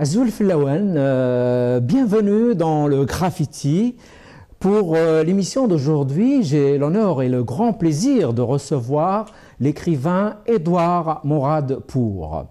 Azoul Flawan, bienvenue dans le Graffiti. Pour l'émission d'aujourd'hui, j'ai l'honneur et le grand plaisir de recevoir l'écrivain Edouard Moradpour.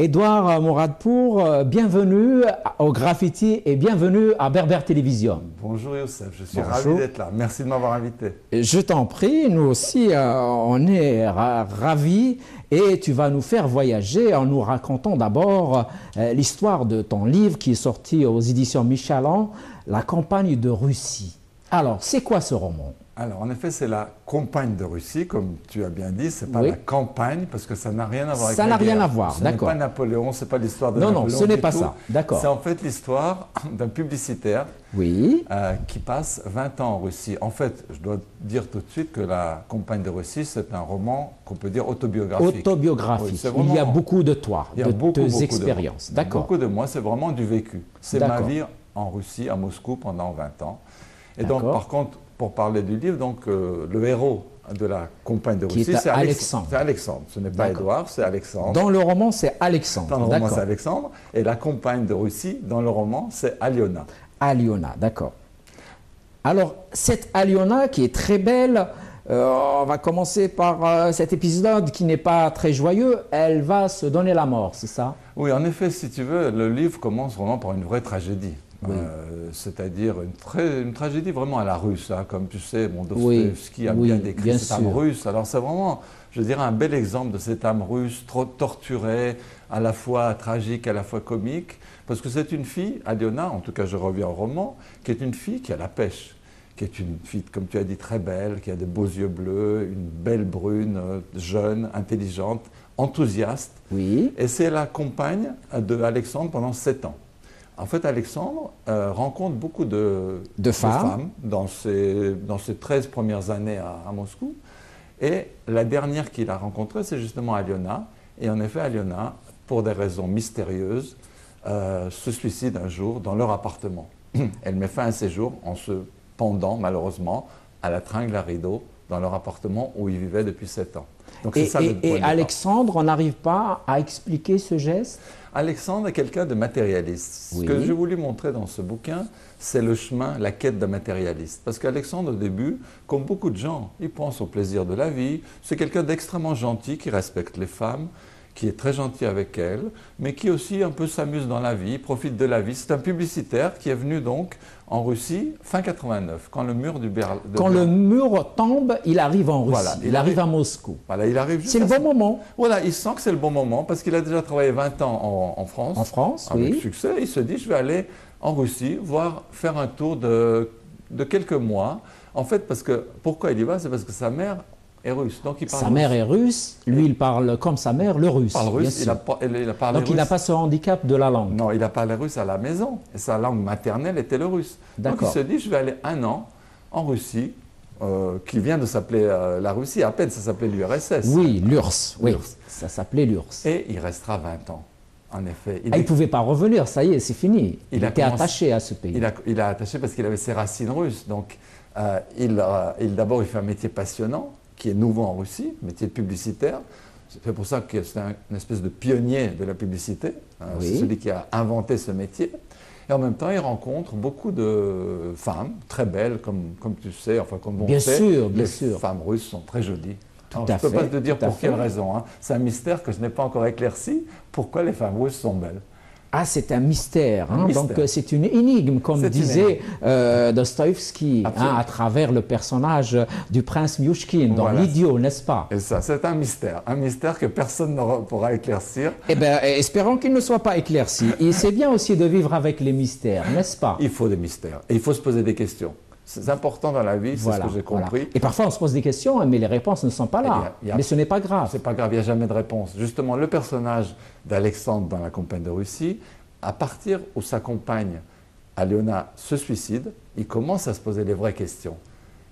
Edouard Moradpour, bienvenue au Graffiti et bienvenue à Berbère Télévision. Bonjour Youssef, je suis ravi d'être là. Merci de m'avoir invité. Je t'en prie, nous aussi on est ravis et tu vas nous faire voyager en nous racontant d'abord l'histoire de ton livre qui est sorti aux éditions Michaland, La campagne de Russie. Alors, c'est quoi ce roman? Alors, en effet, c'est la campagne de Russie, comme tu as bien dit. C'est pas la campagne, parce que ça n'a rien à voir avec la guerre. Ça n'a rien à voir, d'accord. Ce n'est pas Napoléon, c'est pas l'histoire de Napoléon. Non, ce n'est pas ça, d'accord. C'est en fait l'histoire d'un publicitaire qui passe 20 ans en Russie. En fait, je dois dire tout de suite que la campagne de Russie, c'est un roman qu'on peut dire autobiographique. Autobiographique. Oui, il y a beaucoup de toi, de tes expériences. D'accord. Beaucoup de moi, c'est vraiment du vécu. C'est ma vie en Russie, à Moscou, pendant 20 ans. Et donc, par contre, pour parler du livre, donc, le héros de la campagne de Russie, c'est Alexandre. C'est Alexandre, ce n'est pas Édouard, c'est Alexandre. Dans le roman, c'est Alexandre. Dans le roman, c'est Alexandre. Et la campagne de Russie, dans le roman, c'est Aliona. Aliona, d'accord. Alors, cette Aliona qui est très belle, on va commencer par cet épisode qui n'est pas très joyeux, elle va se donner la mort, c'est ça? Oui, en effet, si tu veux, le livre commence vraiment par une vraie tragédie. Oui. C'est-à-dire une tragédie vraiment à la russe, hein, comme tu sais, Dostoïevski a bien décrit cette âme russe. Alors c'est vraiment, je dirais, un bel exemple de cette âme russe, trop torturée, à la fois tragique, à la fois comique, parce que c'est une fille, Aliona, en tout cas je reviens au roman, qui est une fille qui a la pêche, qui est une fille, comme tu as dit, très belle, qui a des beaux yeux bleus, une belle brune, jeune, intelligente, enthousiaste. Oui. Et c'est la compagne d'Alexandre pendant 7 ans. En fait, Alexandre rencontre beaucoup de femmes dans ses 13 premières années à Moscou. Et la dernière qu'il a rencontrée, c'est justement Aliona. Et en effet, Aliona, pour des raisons mystérieuses, se suicide un jour dans leur appartement. Elle met fin à ses jours en se pendant, malheureusement, à la tringle à rideau dans leur appartement où ils vivaient depuis 7 ans. Donc, et Alexandre, on n'arrive pas à expliquer ce geste? Alexandre est quelqu'un de matérialiste. Ce que j'ai voulu montrer dans ce bouquin, c'est le chemin, la quête d'un matérialiste. Parce qu'Alexandre, au début, comme beaucoup de gens, il pense au plaisir de la vie. C'est quelqu'un d'extrêmement gentil, qui respecte les femmes, qui est très gentil avec elles, mais qui aussi un peu s'amuse dans la vie, profite de la vie. C'est un publicitaire qui est venu donc en Russie fin 89, quand le mur du Berlin... Quand le mur tombe, il arrive en Russie, voilà, il arrive à Moscou. Voilà, il arrive. C'est le bon moment. Voilà, il sent que c'est le bon moment parce qu'il a déjà travaillé 20 ans en France. En France, avec succès. Il se dit, je vais aller en Russie, faire un tour de quelques mois. En fait, parce que, pourquoi il y va? C'est parce que sa mère est russe. Donc il parle sa mère est russe, lui il parle comme sa mère le russe. Il parle russe, il a parlé donc russe. Il n'a pas ce handicap de la langue. Non, il a parlé russe à la maison. Et sa langue maternelle était le russe. Donc il se dit, je vais aller 1 an en Russie, qui vient de s'appeler la Russie, à peine ça s'appelait l'URSS. Oui, l'URSS, oui, ça s'appelait l'URSS. Et il restera 20 ans. En effet. Il ne pouvait pas revenir, ça y est, c'est fini. Il était attaché à ce pays. Il a attaché parce qu'il avait ses racines russes. Donc d'abord il fait un métier passionnant, qui est nouveau en Russie, métier de publicitaire. C'est pour ça que c'est une espèce de pionnier de la publicité. C'est celui qui a inventé ce métier. Et en même temps, il rencontre beaucoup de femmes très belles, comme tu sais, enfin comme on sait. Bien sûr. Les femmes russes sont très jolies. Je ne peux pas te dire pour quelle raison. Hein. C'est un mystère que je n'ai pas encore éclairci. Pourquoi les femmes russes sont belles? Ah, c'est un mystère. Hein? Donc c'est une énigme, comme disait Dostoïevski, à travers le personnage du prince Myouchkine, dans L'Idiot, n'est-ce pas? Et ça, c'est un mystère que personne ne pourra éclaircir. Eh bien, espérons qu'il ne soit pas éclairci. Et c'est bien aussi de vivre avec les mystères, n'est-ce pas? Il faut des mystères, et il faut se poser des questions. C'est important dans la vie, c'est ce que j'ai compris. Et parfois, on se pose des questions, mais les réponses ne sont pas là. Mais ce n'est pas grave. C'est pas grave, il n'y a jamais de réponse. Justement, le personnage d'Alexandre dans la campagne de Russie, à partir où sa compagne, Aliona, se suicide, il commence à se poser les vraies questions.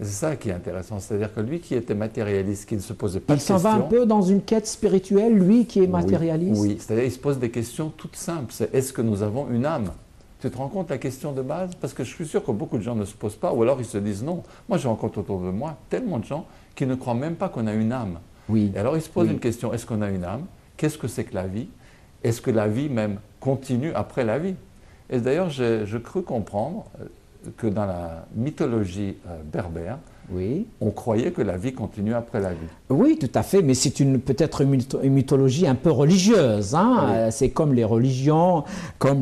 Et c'est ça qui est intéressant. C'est-à-dire que lui qui était matérialiste, qui ne se posait pas de questions... Il s'en va un peu dans une quête spirituelle, lui qui est matérialiste. Oui, c'est-à-dire qu'il se pose des questions toutes simples. C'est est-ce que nous avons une âme? Tu te rends compte la question de base? Parce que je suis sûr que beaucoup de gens ne se posent pas, ou alors ils se disent non. Moi, je rencontre autour de moi tellement de gens qui ne croient même pas qu'on a une âme. Oui. Et alors ils se posent une question, est-ce qu'on a une âme? Qu'est-ce que c'est que la vie? est-ce que la vie même continue après la vie? Et d'ailleurs, je crus comprendre que dans la mythologie berbère, oui, on croyait que la vie continue après la vie. Oui, tout à fait, mais c'est peut-être une mythologie un peu religieuse. Hein? Oui. C'est comme les religions, comme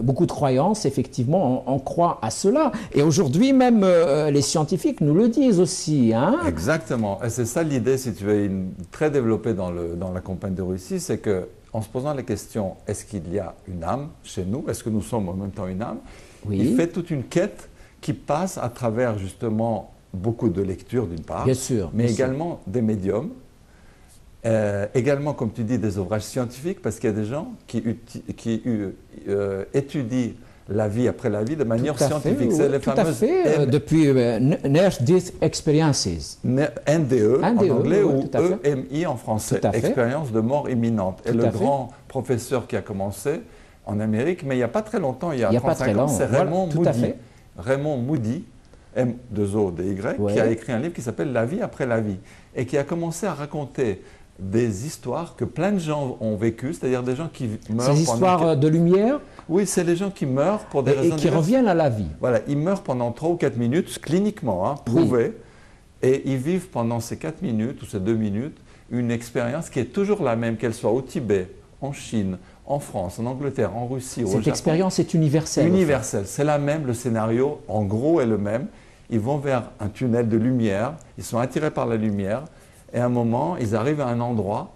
beaucoup de croyances, effectivement, on croit à cela. Et aujourd'hui, même les scientifiques nous le disent aussi. Hein? Exactement. Et c'est ça l'idée, si tu veux, très développée dans la campagne de Russie, c'est que en se posant la question, est-ce qu'il y a une âme chez nous? Est-ce que nous sommes en même temps une âme? Oui. Il fait toute une quête qui passe à travers justement beaucoup de lectures d'une part, bien sûr, mais bien également sûr. des médiums, également comme tu dis des ouvrages scientifiques, parce qu'il y a des gens qui étudient la vie après la vie de manière scientifique. C'est les fameuses depuis Near-Death Experiences. NDE en anglais ou EMI en français, expérience de mort imminente. Et le grand professeur qui a commencé en Amérique, mais il n'y a pas très longtemps, il y a 35 ans, c'est Raymond Moody. Raymond Moody, M2ODY, qui a écrit un livre qui s'appelle La vie après la vie, et qui a commencé à raconter des histoires que plein de gens ont vécues, c'est-à-dire des gens qui meurent... Ces histoires de lumière? Oui, c'est les gens qui meurent pour des raisons et qui reviennent à la vie. Voilà, ils meurent pendant 3 ou 4 minutes, cliniquement, hein, prouvé, et ils vivent pendant ces 4 minutes ou ces 2 minutes une expérience qui est toujours la même, qu'elle soit au Tibet, en Chine, en France, en Angleterre, en Russie, au Japon. Cette expérience est universelle. Universelle, c'est la même, le scénario en gros est le même. Ils vont vers un tunnel de lumière, ils sont attirés par la lumière, et à un moment, ils arrivent à un endroit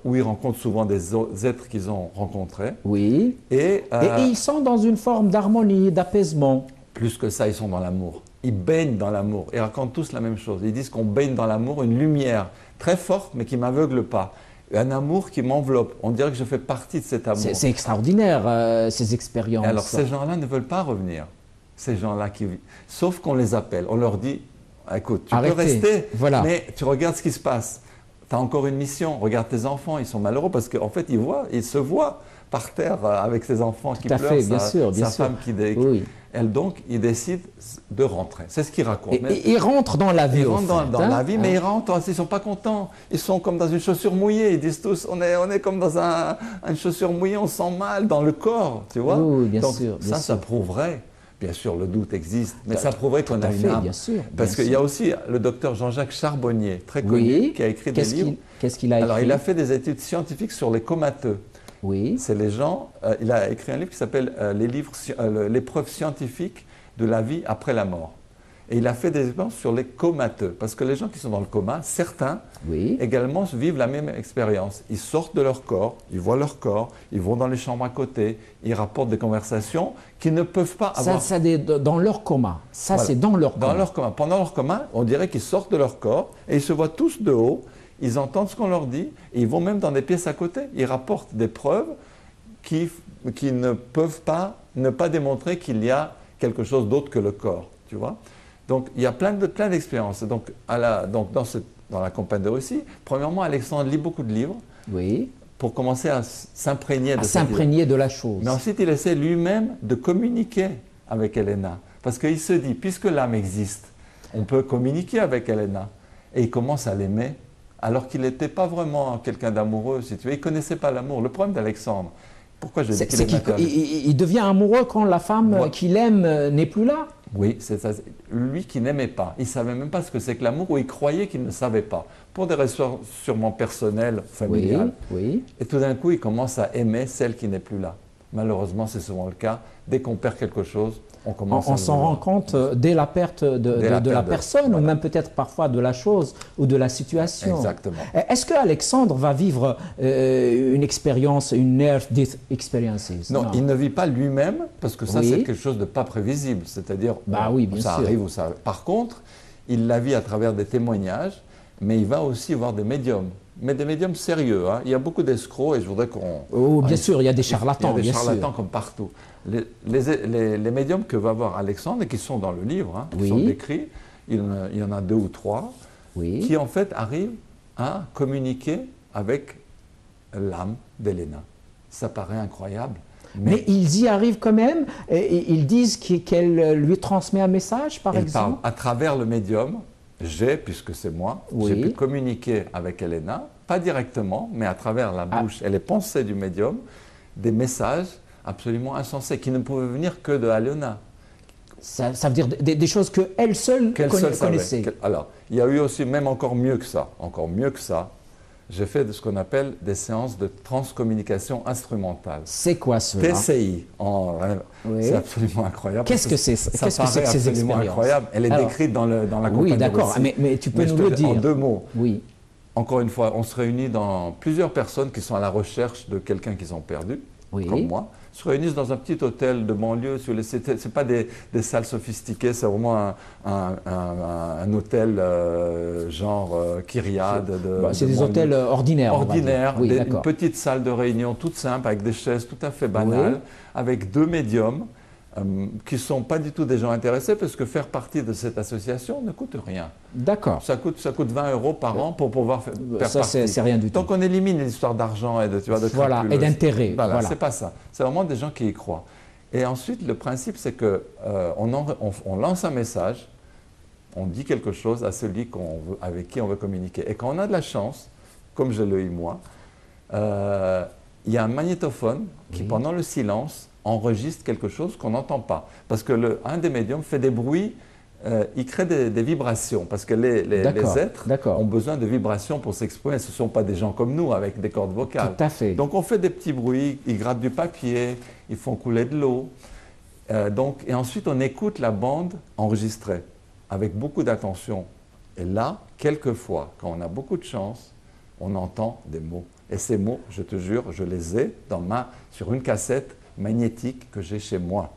où ils rencontrent souvent des êtres qu'ils ont rencontrés. Oui. Et ils sont dans une forme d'harmonie, d'apaisement. Plus que ça, ils sont dans l'amour. Ils baignent dans l'amour. Ils racontent tous la même chose. Ils disent qu'on baigne dans l'amour, une lumière très forte, mais qui ne m'aveugle pas. Un amour qui m'enveloppe. On dirait que je fais partie de cet amour. C'est extraordinaire, ces expériences. Et alors, ces gens-là ne veulent pas revenir. Ces gens-là qui vivent. Sauf qu'on les appelle. On leur dit, écoute, tu peux rester, mais tu regardes ce qui se passe. Tu as encore une mission. Regarde tes enfants, ils sont malheureux parce qu'en fait, ils se voient par terre avec ses enfants qui pleurent, sa femme qui elle donc, ils décident de rentrer. C'est ce qu'ils racontent. Et ils rentrent dans la vie. Ils rentrent dans la vie, mais ils rentrent, ils ne sont pas contents. Ils sont comme dans une chaussure mouillée. Ils disent tous, on est comme dans une chaussure mouillée, on sent mal dans le corps, tu vois. Oui, bien donc, sûr. Ça prouverait. Bien sûr, le doute existe, mais ça prouverait qu'on a une âme. Bien sûr, parce qu'il y a aussi le docteur Jean-Jacques Charbonnier, très connu, qui a écrit des livres. Qu'est-ce qu'il a écrit? Alors, il a fait des études scientifiques sur les comateux. Oui. C'est les gens. Il a écrit un livre qui s'appelle l'épreuve scientifique de la vie après la mort. Et il a fait des expériences sur les comateux. Parce que les gens qui sont dans le coma, certains également vivent la même expérience. Ils sortent de leur corps, ils voient leur corps, ils vont dans les chambres à côté, ils rapportent des conversations qu'ils ne peuvent pas avoir. Ça c'est dans leur coma. Ça, voilà. C'est dans leur coma. Dans leur coma. Pendant leur coma, on dirait qu'ils sortent de leur corps et ils se voient tous de haut, ils entendent ce qu'on leur dit et ils vont même dans des pièces à côté. Ils rapportent des preuves qui ne peuvent pas ne pas démontrer qu'il y a quelque chose d'autre que le corps, tu vois. Donc, il y a plein d'expériences. Donc, dans la campagne de Russie, premièrement, Alexandre lit beaucoup de livres pour commencer à s'imprégner de la chose. Mais ensuite, il essaie lui-même de communiquer avec Helena. Parce qu'il se dit, puisque l'âme existe, on peut communiquer avec Helena. Et il commence à l'aimer, alors qu'il n'était pas vraiment quelqu'un d'amoureux, si tu veux. Il ne connaissait pas l'amour. Le problème d'Alexandre, pourquoi je dis qu'il devient amoureux quand la femme qu'il aime n'est plus là. Oui, c'est ça. Lui qui n'aimait pas, il ne savait même pas ce que c'est que l'amour, ou il croyait qu'il ne savait pas, pour des raisons sûrement personnelles, familiales. Et tout d'un coup, il commence à aimer celle qui n'est plus là. Malheureusement, c'est souvent le cas. Dès qu'on perd quelque chose, on s'en rend compte dès la perte de la personne, ou même peut-être parfois de la chose ou de la situation. Exactement. Est-ce que Alexandre va vivre une expérience, une near-death experience? Non, il ne vit pas lui-même, parce que ça, c'est quelque chose de pas prévisible. C'est-à-dire, ça arrive ou ça. Par contre, il la vit à travers des témoignages, mais il va aussi voir des médiums. Mais des médiums sérieux. Hein. Il y a beaucoup d'escrocs et je voudrais qu'on... Oh, bien sûr, il y a des charlatans. Il y a des charlatans comme partout. Les médiums que va voir Alexandre, et qui sont dans le livre, hein, qui sont décrits, il y en a 2 ou 3, qui en fait arrivent à communiquer avec l'âme d'Helena. Ça paraît incroyable. Mais ils y arrivent quand même, et ils disent qu'elle lui transmet un message, par exemple. À travers le médium, puisque c'est moi, j'ai pu communiquer avec Helena, pas directement, mais à travers la bouche et les pensées du médium, des messages absolument insensés qui ne pouvaient venir que de Aliona. Ça veut dire des choses qu'elle seule connaissait. Alors, il y a eu aussi même encore mieux que ça. J'ai fait ce qu'on appelle des séances de transcommunication instrumentale. C'est quoi cela? TCI. Oui. C'est absolument incroyable. Qu'est-ce que c'est? Qu'est-ce que c'est que ces expériences? Incroyable. Elle est décrite dans la campagne. Oui, d'accord. Mais tu peux nous le dire. En 2 mots. Oui. Encore une fois, on se réunit dans plusieurs personnes qui sont à la recherche de quelqu'un qu'ils ont perdu, comme moi, se réunissent dans un petit hôtel de banlieue. Ce n'est pas des salles sophistiquées, c'est vraiment un hôtel genre Kyriade. C'est des hôtels ordinaires. Oui, une petite salle de réunion toute simple, avec des chaises tout à fait banales, avec 2 médiums qui ne sont pas du tout des gens intéressés, parce que faire partie de cette association ne coûte rien. D'accord. Ça coûte 20 € par an pour pouvoir faire ça, partie. C'est rien du tout. Donc on élimine l'histoire d'argent et de et d'intérêt. Voilà. C'est pas ça. C'est vraiment des gens qui y croient. Et ensuite, le principe, c'est que on lance un message, on dit quelque chose à celui avec qui on veut communiquer. Et quand on a de la chance, comme je l'ai eu moi, il y a un magnétophone qui, pendant le silence, enregistre quelque chose qu'on n'entend pas. Parce que un des médiums fait des bruits, il crée des vibrations. Parce que les êtres ont besoin de vibrations pour s'exprimer. Ce ne sont pas des gens comme nous, avec des cordes vocales. Tout à fait. Donc on fait des petits bruits, ils grattent du papier, ils font couler de l'eau. Et ensuite on écoute la bande enregistrée, avec beaucoup d'attention. Et là, quelquefois, quand on a beaucoup de chance, on entend des mots. Et ces mots, je te jure, je les ai sur une cassette magnétique que j'ai chez moi.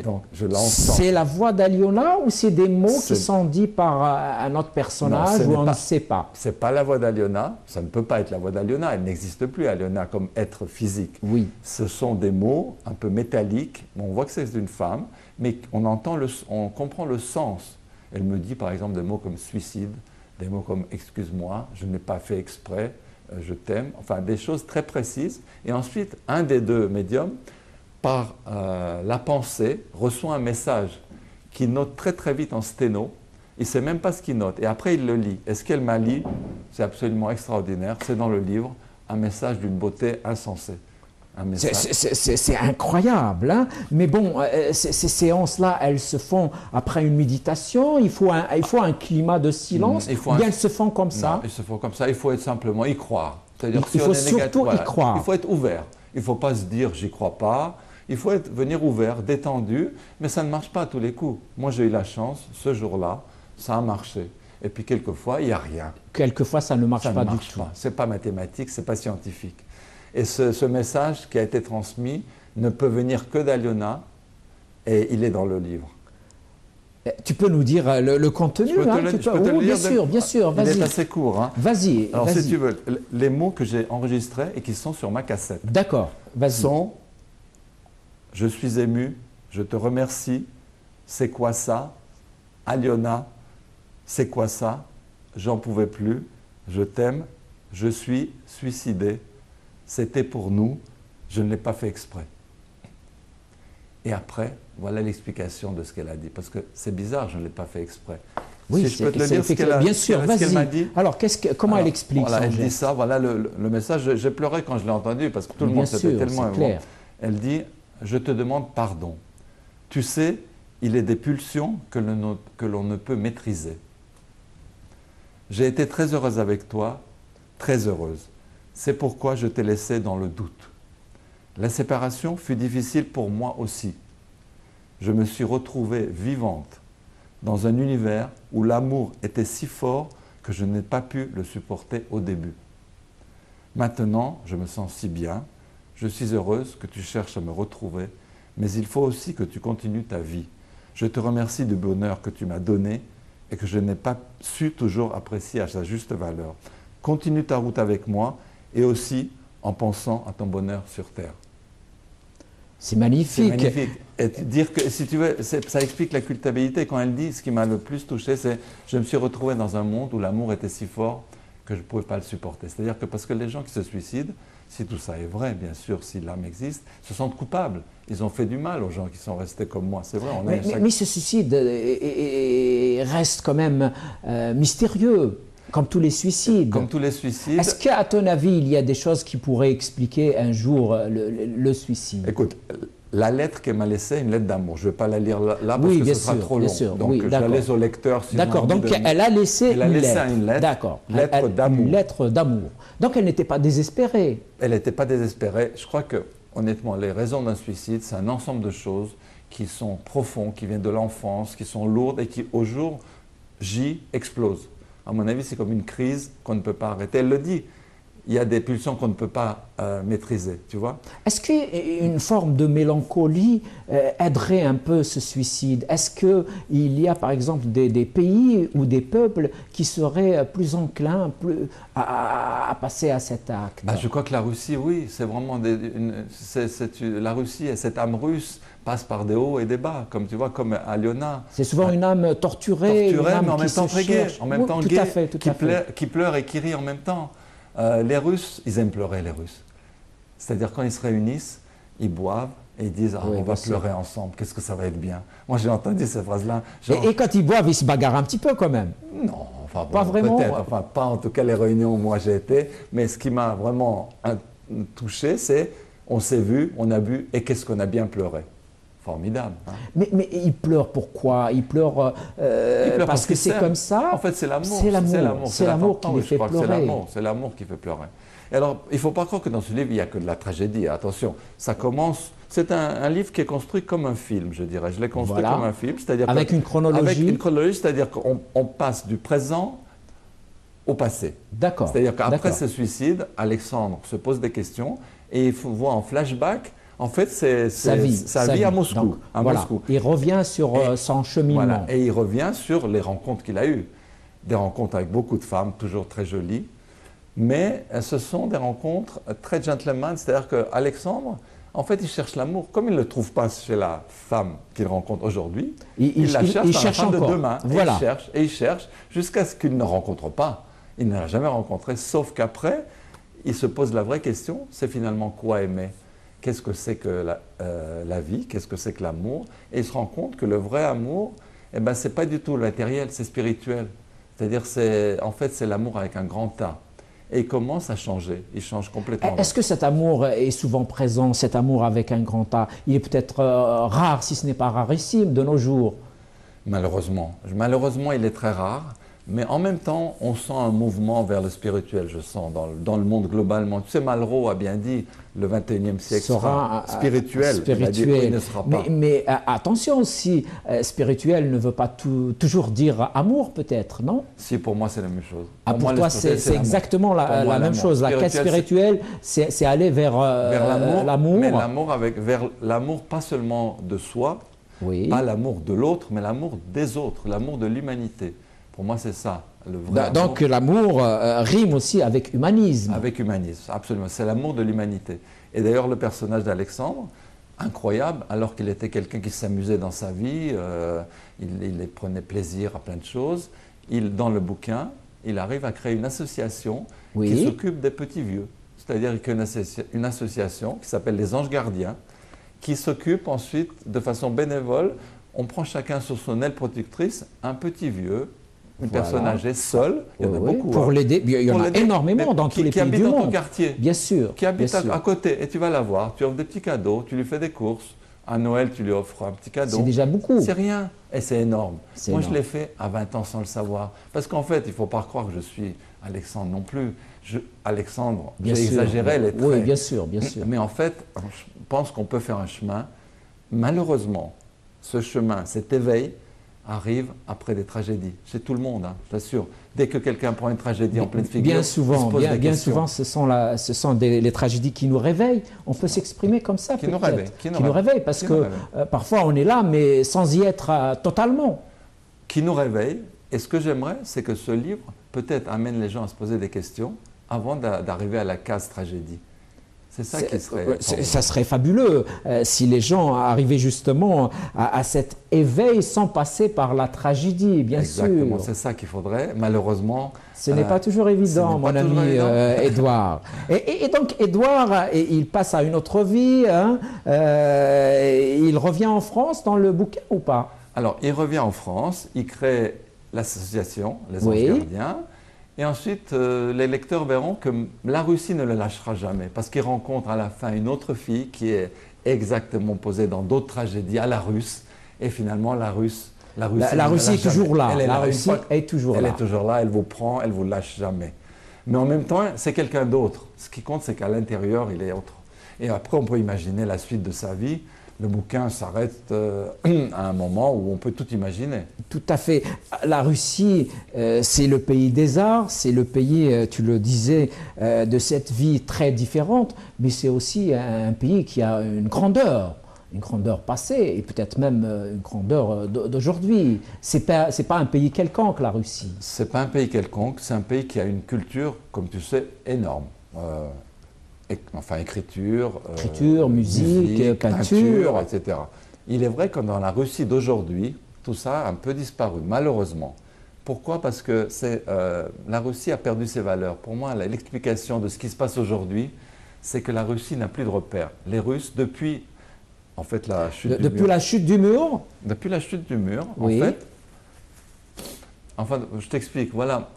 Donc, je l'entends. C'est la voix d'Aliona ou c'est des mots qui sont dits par un autre personnage ou on ne sait pas? Ce n'est pas la voix d'Aliona, ça ne peut pas être la voix d'Aliona, elle n'existe plus, Aliona, comme être physique. Oui. Ce sont des mots un peu métalliques, on voit que c'est une femme, mais on comprend le sens. Elle me dit par exemple des mots comme suicide, des mots comme excuse-moi, je n'ai pas fait exprès, je t'aime, enfin des choses très précises. Et ensuite, un des 2 médiums, par la pensée, reçoit un message qu'il note très très vite en sténo. Il ne sait même pas ce qu'il note. Et après, il le lit. Et ce qu'elle m'a lu, c'est absolument extraordinaire. C'est dans le livre, un message d'une beauté insensée. C'est incroyable, hein? Mais bon, ces séances-là, elles se font après une méditation. Il faut un climat de silence. Bien, elles se font comme ça. Non, elles se font comme ça. Il faut simplement y croire. C'est-à-dire, il faut surtout y croire. Il faut être ouvert. Il ne faut pas se dire j'y crois pas. Il faut venir ouvert, détendu, mais ça ne marche pas à tous les coups. Moi, j'ai eu la chance, ce jour-là, ça a marché. Et puis, quelquefois, il n'y a rien. Quelquefois, ça ne marche pas du tout. Ce n'est pas mathématique, ce n'est pas scientifique. Et ce message qui a été transmis ne peut venir que d'Aliona, et il est dans le livre. Tu peux nous dire le contenu? Je peux te le lire. Bien sûr, vas-y. Il est assez court. Hein. Vas-y. Alors, si tu veux, les mots que j'ai enregistrés et qui sont sur ma cassette. D'accord, vas-y. Sont « Je suis ému, je te remercie, c'est quoi ça? Aliona, c'est quoi ça? J'en pouvais plus, je t'aime, je suis suicidé, c'était pour nous, je ne l'ai pas fait exprès. » Et après, voilà l'explication de ce qu'elle a dit. Parce que c'est bizarre, je ne l'ai pas fait exprès. Oui, si je peux te le dire, ce qu'elle a, bien sûr, vas-y. Alors, comment elle explique voilà, elle dit ça, voilà le message. J'ai pleuré quand je l'ai entendu, parce que tout le monde s'était tellement ému. Elle dit, je te demande pardon. Tu sais, il est des pulsions que l'on ne peut maîtriser. J'ai été très heureuse avec toi, très heureuse. C'est pourquoi je t'ai laissé dans le doute. La séparation fut difficile pour moi aussi. Je me suis retrouvée vivante dans un univers où l'amour était si fort que je n'ai pas pu le supporter au début. Maintenant, je me sens si bien, je suis heureuse que tu cherches à me retrouver, mais il faut aussi que tu continues ta vie. Je te remercie du bonheur que tu m'as donné et que je n'ai pas su toujours apprécier à sa juste valeur. Continue ta route avec moi et aussi en pensant à ton bonheur sur terre. C'est magnifique. C'est magnifique. Et dire que, si tu veux, ça explique la culpabilité. Quand elle dit, ce qui m'a le plus touché, c'est « Je me suis retrouvée dans un monde où l'amour était si fort que je ne pouvais pas le supporter ». C'est-à-dire que parce que les gens qui se suicident, si tout ça est vrai, bien sûr, si l'âme existe, se sentent coupables. Ils ont fait du mal aux gens qui sont restés comme moi. C'est vrai. Mais ce suicide reste quand même mystérieux. Comme tous les suicides. Comme tous les suicides. Est-ce qu'à ton avis, il y a des choses qui pourraient expliquer un jour le suicide? Écoute, la lettre qu'elle m'a laissée, une lettre d'amour. Je ne vais pas la lire là parce que ce sera trop long. Sûr, donc oui, je la laisse au lecteur. D'accord, donc elle a laissé une lettre. D'accord. Lettre d'amour. Une lettre d'amour. Donc elle n'était pas désespérée. Elle n'était pas désespérée. Je crois que, honnêtement, les raisons d'un suicide, c'est un ensemble de choses qui sont profondes, qui viennent de l'enfance, qui sont lourdes et qui, au jour J, explosent. À mon avis, c'est comme une crise qu'on ne peut pas arrêter. Elle le dit. Il y a des pulsions qu'on ne peut pas maîtriser, tu vois. Est-ce qu'une forme de mélancolie aiderait un peu ce suicide? Est-ce qu'il y a par exemple des pays ou des peuples qui seraient plus enclins à passer à cet acte? Je crois que la Russie, oui, c'est vraiment la Russie et cette âme russe passe par des hauts et des bas, comme tu vois, comme Aliona. C'est souvent une âme torturée, une âme mais en même temps très gaie, en même temps gaie, qui pleure et qui rit en même temps. Les Russes, ils aiment pleurer, les Russes. C'est-à-dire quand ils se réunissent, ils boivent et ils disent on va pleurer ensemble, qu'est-ce que ça va être bien. Moi j'ai entendu ces phrases-là. Et quand ils boivent, ils se bagarrent un petit peu quand même? Non, enfin pas vraiment. Peut-être, enfin pas en tout cas les réunions où moi j'ai été. Mais ce qui m'a vraiment touché, c'est on s'est vu, on a bu et qu'est-ce qu'on a bien pleuré. Formidable. Hein. Mais il pleure pourquoi? Il pleure parce que c'est comme ça? En fait, c'est l'amour. C'est l'amour qui les fait pleurer. C'est l'amour qui fait pleurer. Et alors, il ne faut pas croire que dans ce livre, il n'y a que de la tragédie. Attention, ça commence... C'est un livre qui est construit comme un film, je dirais. Je l'ai construit comme un film. Avec une chronologie. Avec une chronologie, c'est-à-dire qu'on passe du présent au passé. D'accord. C'est-à-dire qu'après ce suicide, Alexandre se pose des questions et il voit en flashback... En fait, c'est sa vie à Moscou. Donc, Moscou. Il revient sur son cheminement. Voilà, et il revient sur les rencontres qu'il a eues. Des rencontres avec beaucoup de femmes, toujours très jolies. Mais ce sont des rencontres très gentleman. C'est-à-dire qu'Alexandre, en fait, il cherche l'amour. Comme il ne le trouve pas chez la femme qu'il rencontre aujourd'hui, il la cherche dans la femme de demain. Voilà. Et il cherche jusqu'à ce qu'il ne rencontre pas. Il ne l'a jamais rencontré, sauf qu'après, il se pose la vraie question, c'est finalement quoi aimer? Qu'est-ce que c'est que la vie? Qu'est-ce que c'est que l'amour? Et il se rend compte que le vrai amour, ce n'est pas du tout matériel, c'est spirituel. C'est-à-dire, en fait, c'est l'amour avec un grand A. Et il commence à changer, il change complètement. Est-ce que cet amour est souvent présent, cet amour avec un grand A? Il est peut-être rare, si ce n'est pas rarissime, de nos jours. Malheureusement. Malheureusement, il est très rare. Mais en même temps, on sent un mouvement vers le spirituel, je sens, dans le monde globalement. Tu sais, Malraux a bien dit, le 21e siècle sera spirituel. Il a dit, il ne sera pas. Mais attention aussi, spirituel ne veut pas toujours dire amour, peut-être, non? Si, pour moi, c'est la même chose. Pour toi, c'est exactement la même chose. La quête spirituelle, c'est aller vers l'amour. Mais vers l'amour, pas seulement de soi, pas l'amour de l'autre, mais l'amour des autres, l'amour de l'humanité. Pour moi, c'est ça, le vrai Donc l'amour rime aussi avec humanisme. Avec humanisme, absolument. C'est l'amour de l'humanité. Et d'ailleurs, le personnage d'Alexandre, incroyable, alors qu'il était quelqu'un qui s'amusait dans sa vie, il prenait plaisir à plein de choses, dans le bouquin, il arrive à créer une association qui s'occupe des petits vieux. C'est-à-dire qu'il y a une association qui s'appelle les Anges Gardiens, qui s'occupe ensuite, de façon bénévole, on prend chacun sur son aile protectrice un petit vieux, une personne âgée seule, il y en a beaucoup. Pour l'aider, il y en a énormément dans tous les pays du monde. Qui habite dans ton quartier. Bien sûr. Qui habite à côté, et tu vas la voir, tu offres des petits cadeaux, tu lui fais des courses. À Noël, tu lui offres un petit cadeau. C'est déjà beaucoup. C'est rien, et c'est énorme. Moi, je l'ai fait à 20 ans sans le savoir. Parce qu'en fait, il ne faut pas croire que je suis Alexandre non plus. Alexandre, j'ai exagéré les traits. Oui, bien sûr, bien sûr. Mais en fait, je pense qu'on peut faire un chemin. Malheureusement, ce chemin, cet éveil, arrive après des tragédies. Chez tout le monde, hein, je t'assure. Dès que quelqu'un prend une tragédie en pleine figure, bien souvent, ce sont les tragédies qui nous réveillent. On peut s'exprimer comme ça, peut-être. Qui nous réveillent, parce que parfois on est là, mais sans y être totalement. Qui nous réveille. Et ce que j'aimerais, c'est que ce livre, peut-être, amène les gens à se poser des questions avant d'arriver à la case tragédie. C'est ça qui serait... Ça serait fabuleux si les gens arrivaient justement à cet éveil sans passer par la tragédie, bien sûr. Exactement, c'est ça qu'il faudrait. Malheureusement... Ce n'est pas toujours évident, mon ami Édouard. Et donc, Édouard, il passe à une autre vie. Hein, il revient en France dans le bouquin ou pas? Alors, il revient en France, il crée l'association, les Anges Gardiens. Et ensuite, les lecteurs verront que la Russie ne le lâchera jamais, parce qu'ils rencontrent à la fin une autre fille qui est exactement posée dans d'autres tragédies à la Russe. Et finalement, la Russie est toujours là. La Russie est toujours là. Elle est toujours là, elle vous prend, elle ne vous lâche jamais. Mais en même temps, c'est quelqu'un d'autre. Ce qui compte, c'est qu'à l'intérieur, il est autre. Et après, on peut imaginer la suite de sa vie. Le bouquin s'arrête à un moment où on peut tout imaginer. Tout à fait. La Russie, c'est le pays des arts, c'est le pays, tu le disais, de cette vie très différente, mais c'est aussi un pays qui a une grandeur passée et peut-être même une grandeur d'aujourd'hui. C'est pas un pays quelconque, la Russie. C'est pas un pays quelconque, c'est un pays qui a une culture, comme tu sais, énorme. Écriture, musique, peinture, etc. Il est vrai que dans la Russie d'aujourd'hui, tout ça a un peu disparu, malheureusement. Pourquoi? Parce que la Russie a perdu ses valeurs. Pour moi, l'explication de ce qui se passe aujourd'hui, c'est que la Russie n'a plus de repères. Les Russes, depuis la chute du mur. La chute du mur? Depuis la chute du mur, oui. Je t'explique, voilà.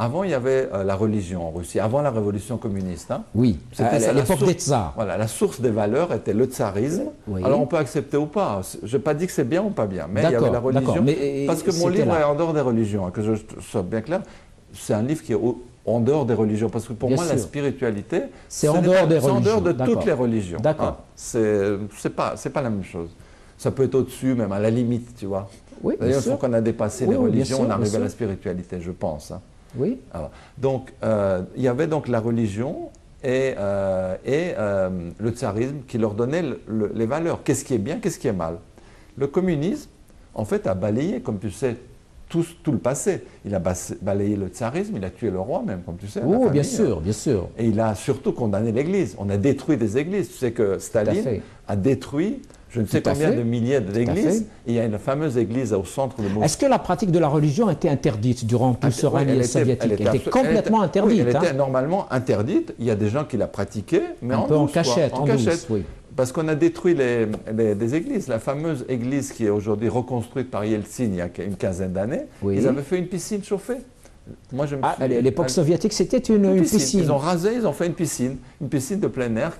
Avant, il y avait la religion en Russie, avant la révolution communiste. Hein. Oui, à l'époque des tsars. Voilà, la source des valeurs était le tsarisme. Oui. Alors, on peut accepter ou pas. Je n'ai pas dit que c'est bien ou pas bien, mais il y avait la religion. Parce que mon livre est en dehors des religions, hein, que je sois bien clair. C'est un livre qui est en dehors des religions. Parce que pour moi, la spiritualité, c'est en dehors des religions. C'est en dehors de toutes les religions. D'accord. Hein. C'est pas la même chose. Ça peut être au-dessus, même à la limite, tu vois. Oui, d'ailleurs, une fois qu'on a dépassé les religions, on arrive à la spiritualité, je pense. Hein. Oui. Alors, donc, il y avait donc la religion et le tsarisme qui leur donnait les valeurs. Qu'est-ce qui est bien, qu'est-ce qui est mal? Le communisme, en fait, a balayé, comme tu sais, tout le passé. Il a balayé le tsarisme, il a tué le roi même, comme tu sais. Oh, bien sûr, bien sûr. Et il a surtout condamné l'Église. On a détruit des églises. Tu sais que Staline a détruit je ne sais combien de milliers d'églises. Il y a une fameuse église au centre de Moscou. Est-ce que la pratique de la religion était interdite durant tout ce règne soviétique? Elle était complètement interdite. Oui, elle était normalement interdite. Il y a des gens qui la pratiquaient, mais un peu en cachette. En cachette. Oui. Parce qu'on a détruit des églises. La fameuse église qui est aujourd'hui reconstruite par Yeltsin il y a une quinzaine d'années, ils avaient fait une piscine chauffée. Moi, à l'époque soviétique, c'était une piscine. Ils ont rasé, ils ont fait une piscine de plein air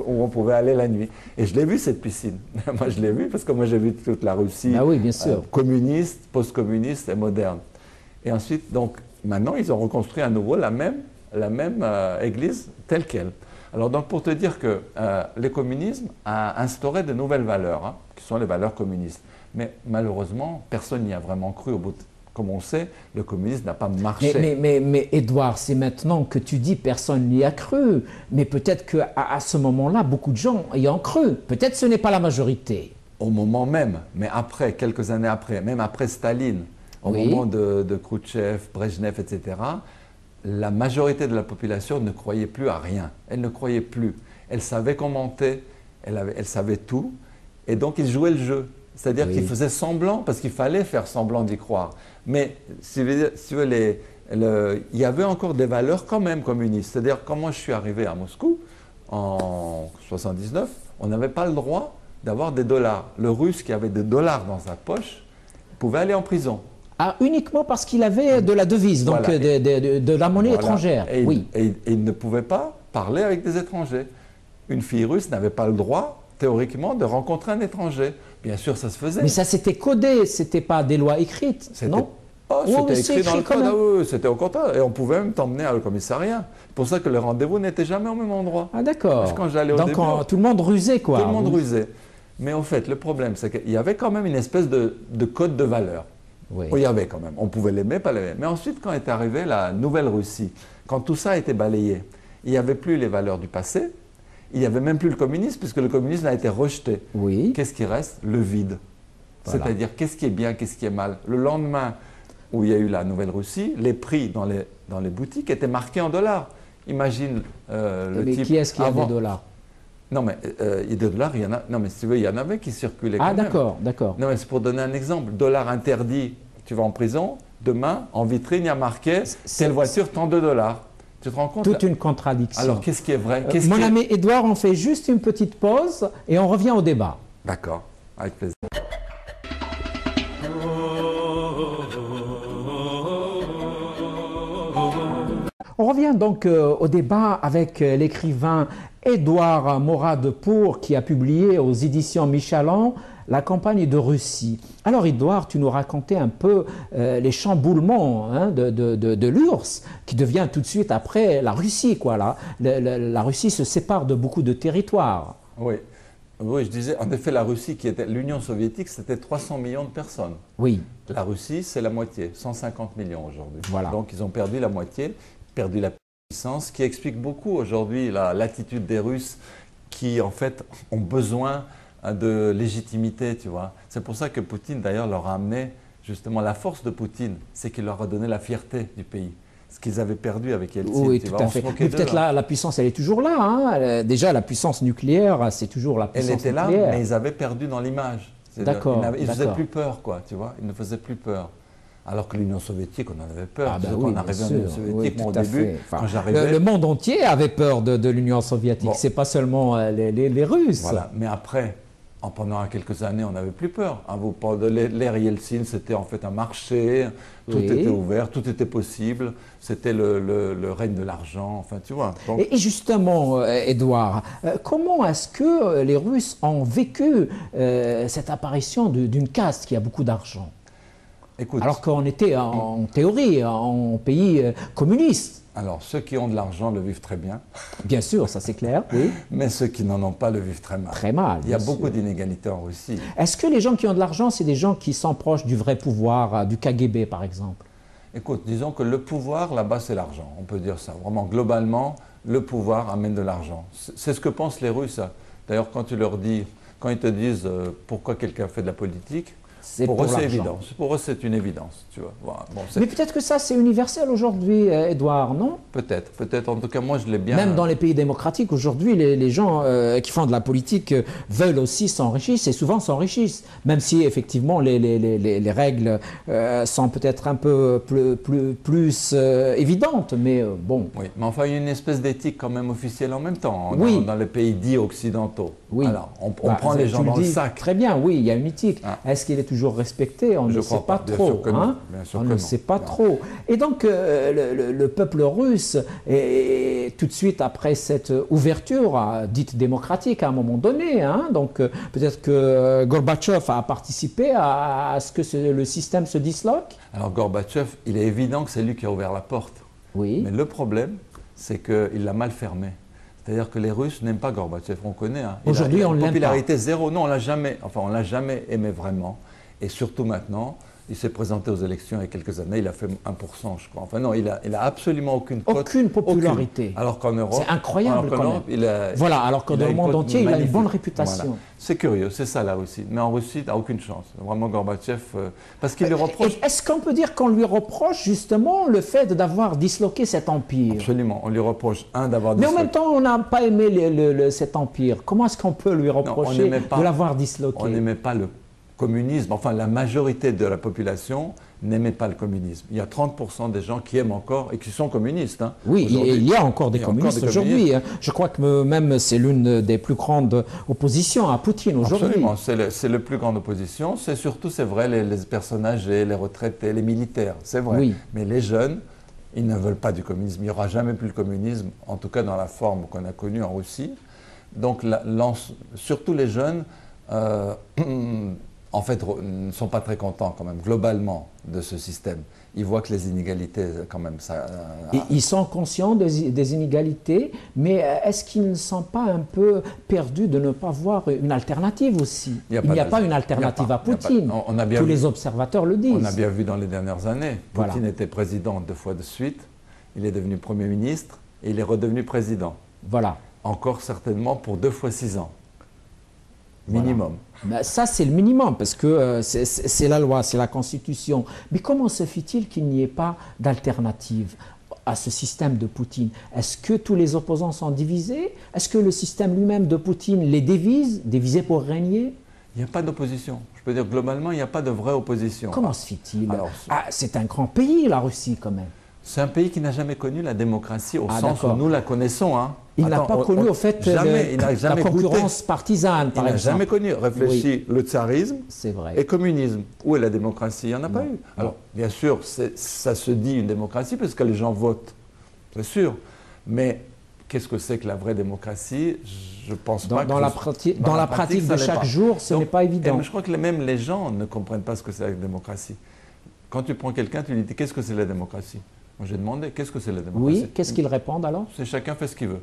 où on pouvait aller la nuit. Et je l'ai vu, cette piscine. Moi, je l'ai vu parce que moi, j'ai vu toute la Russie bien sûr. Communiste, post-communiste et moderne. Et ensuite, donc, maintenant, ils ont reconstruit à nouveau la même église telle qu'elle. Alors, donc, pour te dire que le communisme a instauré de nouvelles valeurs, hein, qui sont les valeurs communistes. Mais malheureusement, personne n'y a vraiment cru au bout de... Comme on sait, le communisme n'a pas marché. Mais Édouard, c'est maintenant que tu dis personne n'y a cru. Mais peut-être qu'à ce moment-là, beaucoup de gens y ont cru. Peut-être ce n'est pas la majorité. Au moment même, mais après, quelques années après, même après Staline, au moment de Khrouchtchev, Brejnev, etc., la majorité de la population ne croyait plus à rien. Elle ne croyait plus. Elle savait qu'on mentait, elle savait tout. Et donc, ils jouaient le jeu. C'est-à-dire qu'ils faisaient semblant, parce qu'il fallait faire semblant d'y croire. Mais, si tu veux, il y avait encore des valeurs quand même communistes. C'est-à-dire, quand moi je suis arrivé à Moscou, en 79, on n'avait pas le droit d'avoir des dollars. Le Russe qui avait des dollars dans sa poche pouvait aller en prison. Ah, uniquement parce qu'il avait de la devise, donc voilà. de la monnaie étrangère. Et il ne pouvait pas parler avec des étrangers. Une fille russe n'avait pas le droit, théoriquement, de rencontrer un étranger. Bien sûr, ça se faisait. Mais ça, c'était codé, c'était pas des lois écrites, non? C'était écrit dans le code, c'était au contraire. Et on pouvait même t'emmener à le commissariat. C'est pour ça que le rendez-vous n'était jamais au même endroit. Ah d'accord. Quand j'allais au début, tout le monde rusait, quoi. Tout le monde rusait. Mais au fait, le problème, c'est qu'il y avait quand même une espèce de code de valeur. Oui. Il y avait quand même. On pouvait l'aimer, pas l'aimer. Mais ensuite, quand est arrivée la nouvelle Russie, quand tout ça a été balayé, il n'y avait plus les valeurs du passé. Il n'y avait même plus le communisme, puisque le communisme a été rejeté. Oui. Qu'est-ce qui reste? Le vide. Voilà. C'est-à-dire, qu'est-ce qui est bien, qu'est-ce qui est mal? Le lendemain où il y a eu la Nouvelle-Russie, les prix dans les boutiques étaient marqués en dollars. Imagine le type... Mais qui est-ce qui a des dollars? Non, mais il y a des dollars, il y en a... Non, mais si tu veux, il y en avait qui circulaient quand même. Ah, d'accord, d'accord. Non, mais c'est pour donner un exemple. Dollar interdit, tu vas en prison. Demain, en vitrine, il y a marqué « Telle voiture, tant de dollars ». Tu te rends compte? Toute une contradiction. Alors, qu'est-ce qui est vrai? Mon ami Édouard, on fait juste une petite pause et on revient au débat. D'accord, avec plaisir. revient donc au débat avec l'écrivain Édouard Morat-Depour qui a publié aux éditions Michelin La campagne de Russie. Alors Édouard, tu nous racontais un peu les chamboulements hein, de l'URSS qui devient tout de suite après la Russie. Quoi, la Russie se sépare de beaucoup de territoires. Oui. Oui, je disais, en effet, la Russie, qui était l'Union soviétique, c'était 300 millions de personnes. Oui. La Russie, c'est la moitié, 150 millions aujourd'hui. Voilà. Donc, ils ont perdu la moitié, perdu la puissance, qui explique beaucoup aujourd'hui l'attitude des Russes qui, en fait, ont besoin de légitimité, tu vois. C'est pour ça que Poutine, d'ailleurs, leur a amené, justement, la force de Poutine, c'est qu'il leur a donné la fierté du pays. Ce qu'ils avaient perdu avec Yeltsin. Oui, tout à fait. Mais peut-être la puissance, elle est toujours là. Hein. Déjà, la puissance nucléaire, c'est toujours la puissance nucléaire. Elle était là, mais ils avaient perdu dans l'image. D'accord. Ils ne faisaient plus peur, quoi, tu vois. Ils ne faisaient plus peur. Alors que l'Union soviétique, on en avait peur. Ah ben oui, on arrivait à l'Union soviétique, oui, au début, enfin, quand j'arrivais... Le monde entier avait peur de l'Union soviétique. Bon. C'est pas seulement les Russes. Voilà. Mais après... Pendant quelques années, on n'avait plus peur. L'ère Yeltsin, c'était en fait un marché, tout était ouvert, tout était possible, c'était le règne de l'argent, enfin tu vois. Donc... Et justement, Édouard, comment est-ce que les Russes ont vécu cette apparition d'une caste qui a beaucoup d'argent? Alors qu'on était en théorie en pays communiste. Alors, ceux qui ont de l'argent le vivent très bien. Bien sûr, ça c'est clair, oui. Mais ceux qui n'en ont pas le vivent très mal. Très mal. Il y a beaucoup d'inégalités en Russie. Est-ce que les gens qui ont de l'argent, c'est des gens qui sont proches du vrai pouvoir, du KGB par exemple? Écoute, disons que le pouvoir, là-bas, c'est l'argent. On peut dire ça. Vraiment, globalement, le pouvoir amène de l'argent. C'est ce que pensent les Russes. D'ailleurs, quand tu leur dis, quand ils te disent pourquoi quelqu'un fait de la politique, pour eux, c'est évident. Pour eux, c'est une évidence. Tu vois. Voilà. Bon, mais peut-être que ça, c'est universel aujourd'hui, Édouard, non? Peut-être, peut-être. En tout cas, moi, je l'ai bien... Même dans les pays démocratiques, aujourd'hui, les gens qui font de la politique veulent aussi s'enrichir, et souvent s'enrichissent. Même si, effectivement, les règles sont peut-être un peu plus évidentes, mais bon... Oui, mais enfin, il y a une espèce d'éthique quand même officielle en même temps, oui. dans les pays dits occidentaux. Oui. Alors, on prend les gens dans le sac. Très bien, oui, il y a une éthique. Ah. Est-ce qu'il est toujours respecté? On ne sait pas trop. On ne sait pas trop. Et donc, le peuple russe, tout de suite après cette ouverture dite démocratique à un moment donné, donc peut-être que Gorbatchev a participé à ce que le système se disloque? Alors Gorbatchev, il est évident que c'est lui qui a ouvert la porte. Oui. Mais le problème, c'est qu'il l'a mal fermé. C'est-à-dire que les Russes n'aiment pas Gorbatchev, on connaît. Aujourd'hui, on l'aime pas. Popularité zéro. Non, on l'a jamais aimé vraiment. Et surtout maintenant, il s'est présenté aux élections il y a quelques années, il a fait 1%, je crois. Enfin non, il a absolument aucune cote. Aucune popularité. Aucune. Alors qu'en Europe... C'est incroyable quand même. Voilà, alors que dans le monde entier, il a une bonne réputation. Voilà. C'est curieux, c'est ça la Russie. Mais en Russie, il n'a aucune chance. Vraiment Gorbatchev, parce qu'il lui reproche... Est-ce qu'on peut dire qu'on lui reproche justement le fait d'avoir disloqué cet empire? Absolument, on lui reproche, d'avoir disloqué... Mais en même temps, on n'a pas aimé cet empire. Comment est-ce qu'on peut lui reprocher de l'avoir disloqué? On n'aimait pas le communisme, enfin la majorité de la population n'aimait pas le communisme. Il y a 30% des gens qui aiment encore et qui sont communistes. Oui, il y a encore des communistes aujourd'hui. Je crois que même c'est l'une des plus grandes oppositions à Poutine aujourd'hui. Absolument, c'est la plus grande opposition. C'est surtout, c'est vrai, les personnes âgées, les retraités, les militaires, c'est vrai. Oui. Mais les jeunes, ils ne veulent pas du communisme. Il n'y aura jamais plus le communisme, en tout cas dans la forme qu'on a connue en Russie. Donc surtout les jeunes... en fait, ne sont pas très contents quand même, globalement, de ce système. Ils voient que les inégalités, quand même, ça... Ils sont conscients des inégalités, mais est-ce qu'ils ne sont pas un peu perdus de ne pas voir une alternative aussi? Il n'y a pas une alternative à Poutine. Tous les observateurs le disent. On a bien vu dans les dernières années. Poutine était président 2 fois de suite, il est devenu Premier ministre, et il est redevenu président. Voilà. Encore certainement pour 2 fois 6 ans. Minimum. Ben, ça, c'est le minimum, parce que c'est la loi, c'est la Constitution. Mais comment se fait-il qu'il n'y ait pas d'alternative à ce système de Poutine? Est-ce que tous les opposants sont divisés? Est-ce que le système lui-même de Poutine les divise, divisé pour régner? Il n'y a pas d'opposition. Je peux dire, globalement, il n'y a pas de vraie opposition. Comment se fait-il? C'est un grand pays, la Russie, quand même. C'est un pays qui n'a jamais connu la démocratie au sens où nous la connaissons. Il n'a pas connu, au fait, la concurrence partisane, par exemple. Il n'a jamais connu. Réfléchis, le tsarisme et communisme. Où est la démocratie? Il n'y en a pas eu. Alors, bien sûr, ça se dit une démocratie parce que les gens votent. c'est sûr. Mais qu'est-ce que c'est que la vraie démocratie? Je pense pas que... Dans la pratique de chaque jour, ce n'est pas évident. Je crois que même les gens ne comprennent pas ce que c'est la démocratie. Quand tu prends quelqu'un, tu lui dis qu'est-ce que c'est la démocratie? Moi j'ai demandé qu'est-ce que c'est la démocratie? Oui, qu'est-ce qu'ils répondent alors? C'est chacun fait ce qu'il veut.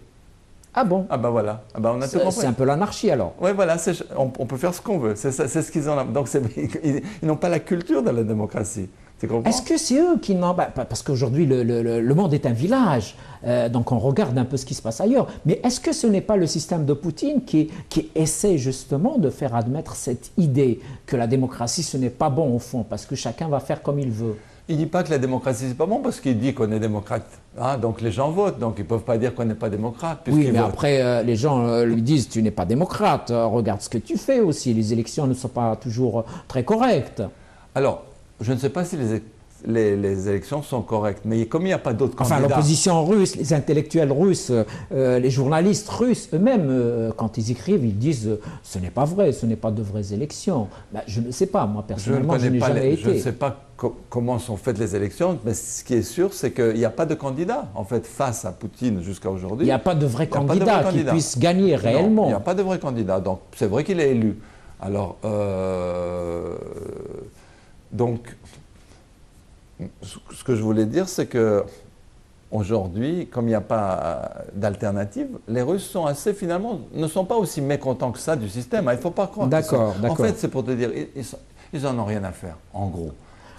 Ah bon? Ah ben voilà, ah ben on a tout compris. C'est un peu l'anarchie alors. Oui voilà, on peut faire ce qu'on veut, c'est ce qu'ils ont. Donc ils n'ont pas la culture de la démocratie. Est-ce que c'est eux qui n'ont pas... Parce qu'aujourd'hui le monde est un village, donc on regarde un peu ce qui se passe ailleurs. Mais est-ce que ce n'est pas le système de Poutine qui essaie justement de faire admettre cette idée que la démocratie ce n'est pas bon au fond, parce que chacun va faire comme il veut? Il ne dit pas que la démocratie, c'est pas bon parce qu'il dit qu'on est démocrate. Hein, donc les gens votent, donc ils ne peuvent pas dire qu'on n'est pas démocrate. Oui, mais après, les gens lui disent tu n'es pas démocrate, regarde ce que tu fais aussi. Les élections ne sont pas toujours très correctes. Alors, je ne sais pas si les élections sont correctes, mais comme il n'y a pas d'autres candidats... Enfin, l'opposition russe, les intellectuels russes, les journalistes russes, eux-mêmes, quand ils écrivent, ils disent ce n'est pas vrai, ce n'est pas de vraies élections. Ben, je ne sais pas, moi personnellement, je n'ai jamais été. Je ne sais pas comment sont faites les élections, mais ce qui est sûr, c'est qu'il n'y a pas de candidat, en fait, face à Poutine jusqu'à aujourd'hui. Il n'y a pas de vrai candidat qui puisse gagner réellement. Non, il n'y a pas de vrai candidat, donc c'est vrai qu'il est élu. Alors, donc, ce que je voulais dire, c'est que aujourd'hui, comme il n'y a pas d'alternative, les Russes sont assez, finalement, ne sont pas aussi mécontents que ça du système. Il ne faut pas croire. D'accord, d'accord. En fait, c'est pour te dire, ils n'en ont rien à faire, en gros.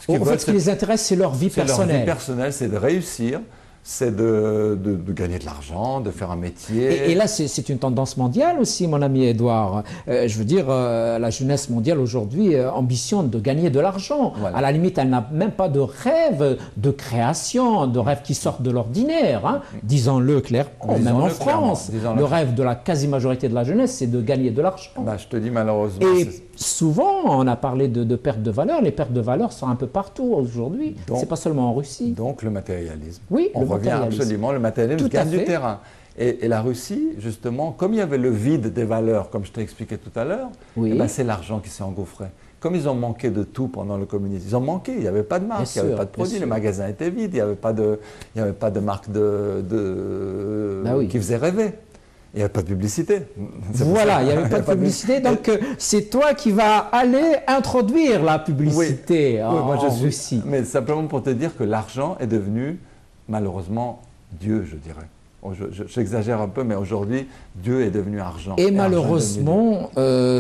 En fait, ce qui les intéresse, c'est leur vie personnelle. Leur vie personnelle, c'est de réussir, c'est de gagner de l'argent, de faire un métier. Et là, c'est une tendance mondiale aussi, mon ami Edouard. Je veux dire, la jeunesse mondiale aujourd'hui ambitionne de gagner de l'argent. Voilà. À la limite, elle n'a même pas de rêve de création, de rêve qui sortent de l'ordinaire. Hein. Disons-le clairement, même en France. Le rêve de la quasi-majorité de la jeunesse, c'est de gagner de l'argent. Bah, je te dis malheureusement. Et souvent, on a parlé de perte de valeur. Les pertes de valeur sont un peu partout aujourd'hui. Ce n'est pas seulement en Russie. Donc le matérialisme. Oui, on revient absolument, le matérialisme gagne du terrain. Et la Russie, justement, comme il y avait le vide des valeurs, comme je t'ai expliqué tout à l'heure, oui. Eh ben, c'est l'argent qui s'est engouffré. Comme ils ont manqué de tout pendant le communisme, ils ont manqué, il n'y avait pas de marque, il n'y avait pas de produits, les magasins étaient vides, il n'y avait pas de marque qui faisait rêver. Il n'y avait pas de publicité. Voilà, il n'y avait pas de publicité, donc c'est toi qui vas aller introduire la publicité en Russie. Mais simplement pour te dire que l'argent est devenu, malheureusement, Dieu, je dirais. J'exagère un peu, mais aujourd'hui, Dieu est devenu argent. Et malheureusement,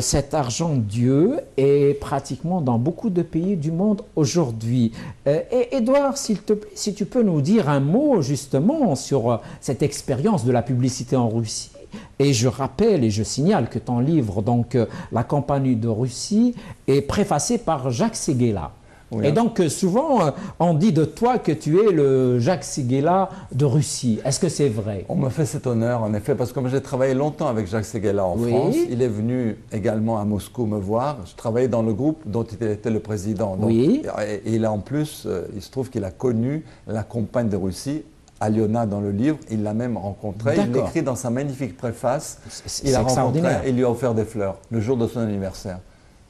cet argent Dieu est pratiquement dans beaucoup de pays du monde aujourd'hui. Et Edouard, s'il te plaît, si tu peux nous dire un mot justement sur cette expérience de la publicité en Russie. Et je rappelle et je signale que ton livre, donc La campagne de Russie, est préfacé par Jacques Séguéla. Oui, et donc souvent on dit de toi que tu es le Jacques Séguéla de Russie. Est-ce que c'est vrai? On me fait cet honneur en effet, parce que j'ai travaillé longtemps avec Jacques Séguéla en France. Il est venu également à Moscou me voir. Je travaillais dans le groupe dont il était le président. Donc, et il a en plus, il se trouve qu'il a connu la campagne de Russie. Aliona dans le livre, il l'a même rencontré. Il l'écrit dans sa magnifique préface. Il l'a rencontré et il lui a offert des fleurs le jour de son anniversaire.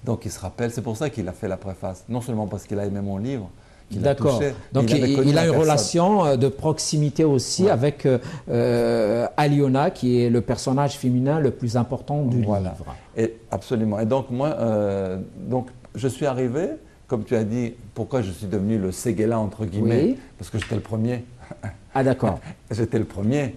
Donc il se rappelle, c'est pour ça qu'il a fait la préface. Non seulement parce qu'il a aimé mon livre, qu'il l'a touché. Donc il a une relation de proximité aussi avec Aliona, qui est le personnage féminin le plus important du livre. Et absolument. Et donc moi, je suis arrivé, comme tu as dit, pourquoi je suis devenu le Séguéla entre guillemets, parce que j'étais le premier. Ah d'accord. J'étais le premier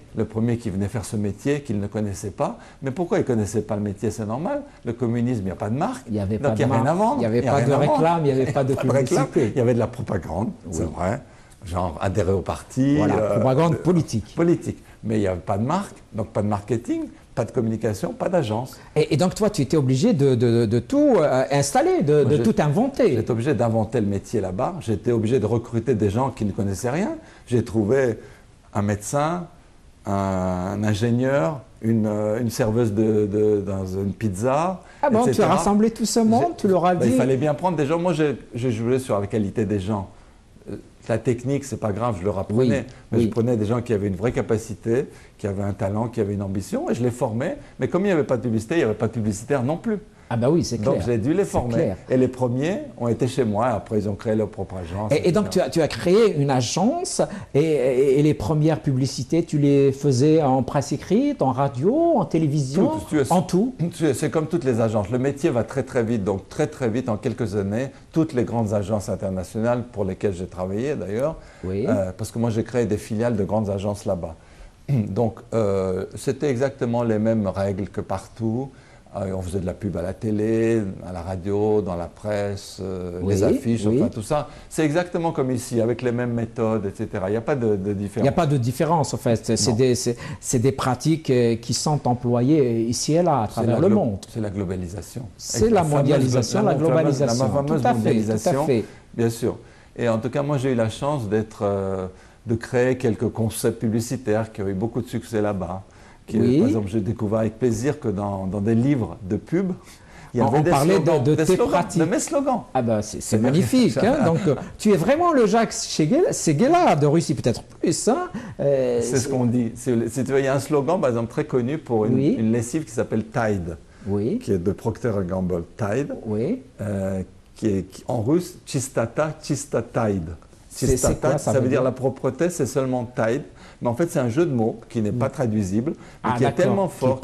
qui venait faire ce métier qu'il ne connaissait pas. Mais pourquoi il ne connaissait pas le métier? C'est normal. Le communisme, il n'y a pas de marque. Il n'y avait pas de marque. Il n'y avait pas de réclame, il n'y avait pas de publicité. Il y avait de la propagande, c'est vrai. Genre adhérer au parti. Voilà, propagande politique. Politique. Mais il n'y avait pas de marque, donc pas de marketing, pas de communication, pas d'agence. Et donc toi, tu étais obligé de tout installer, de tout inventer. J'étais obligé d'inventer le métier là-bas. J'étais obligé de recruter des gens qui ne connaissaient rien. J'ai trouvé un médecin, un ingénieur, une serveuse dans une pizza, Ah bon, etc. tu as rassemblé tout ce monde, tu leur as dit... Il fallait bien prendre des gens. Moi, j'ai joué sur la qualité des gens. La technique, c'est pas grave, je leur apprenais. Mais je prenais des gens qui avaient une vraie capacité, qui avaient un talent, qui avaient une ambition, et je les formais. Mais comme il n'y avait pas de publicité, il n'y avait pas de publicitaire non plus. Ah bah oui, c'est clair. Donc j'ai dû les former. Et les premiers ont été chez moi, après ils ont créé leur propre agence. Et donc tu as créé une agence et les premières publicités, tu les faisais en presse écrite, en radio, en télévision, en tout? C'est comme toutes les agences. Le métier va très très vite, donc très très vite, en quelques années, toutes les grandes agences internationales pour lesquelles j'ai travaillé d'ailleurs, parce que moi j'ai créé des filiales de grandes agences là-bas. Donc c'était exactement les mêmes règles que partout. On faisait de la pub à la télé, à la radio, dans la presse, les affiches, enfin tout ça. C'est exactement comme ici, avec les mêmes méthodes, etc. Il n'y a pas de différence. Il n'y a pas de différence, en fait. C'est des pratiques qui sont employées ici et là, à travers le monde. C'est la globalisation. C'est la mondialisation, la globalisation. La fameuse mondialisation, bien sûr. Et en tout cas, moi, j'ai eu la chance de créer quelques concepts publicitaires qui ont eu beaucoup de succès là-bas. Par exemple, j'ai découvert avec plaisir que dans des livres de pub, il y avait des slogans, de mes slogans. Ah ben, c'est magnifique. Hein. Donc, tu es vraiment le Jacques Séguéla de Russie, peut-être plus. Hein. C'est ce qu'on dit. Si tu veux, il y a un slogan, par exemple, très connu pour une lessive qui s'appelle Tide, qui est de Procter & Gamble. Tide, qui est en russe, Chistata, Chista Tide. Chistata, ça veut dire la propreté, c'est seulement Tide. Mais en fait, c'est un jeu de mots qui n'est pas traduisible, mais qui est tellement fort,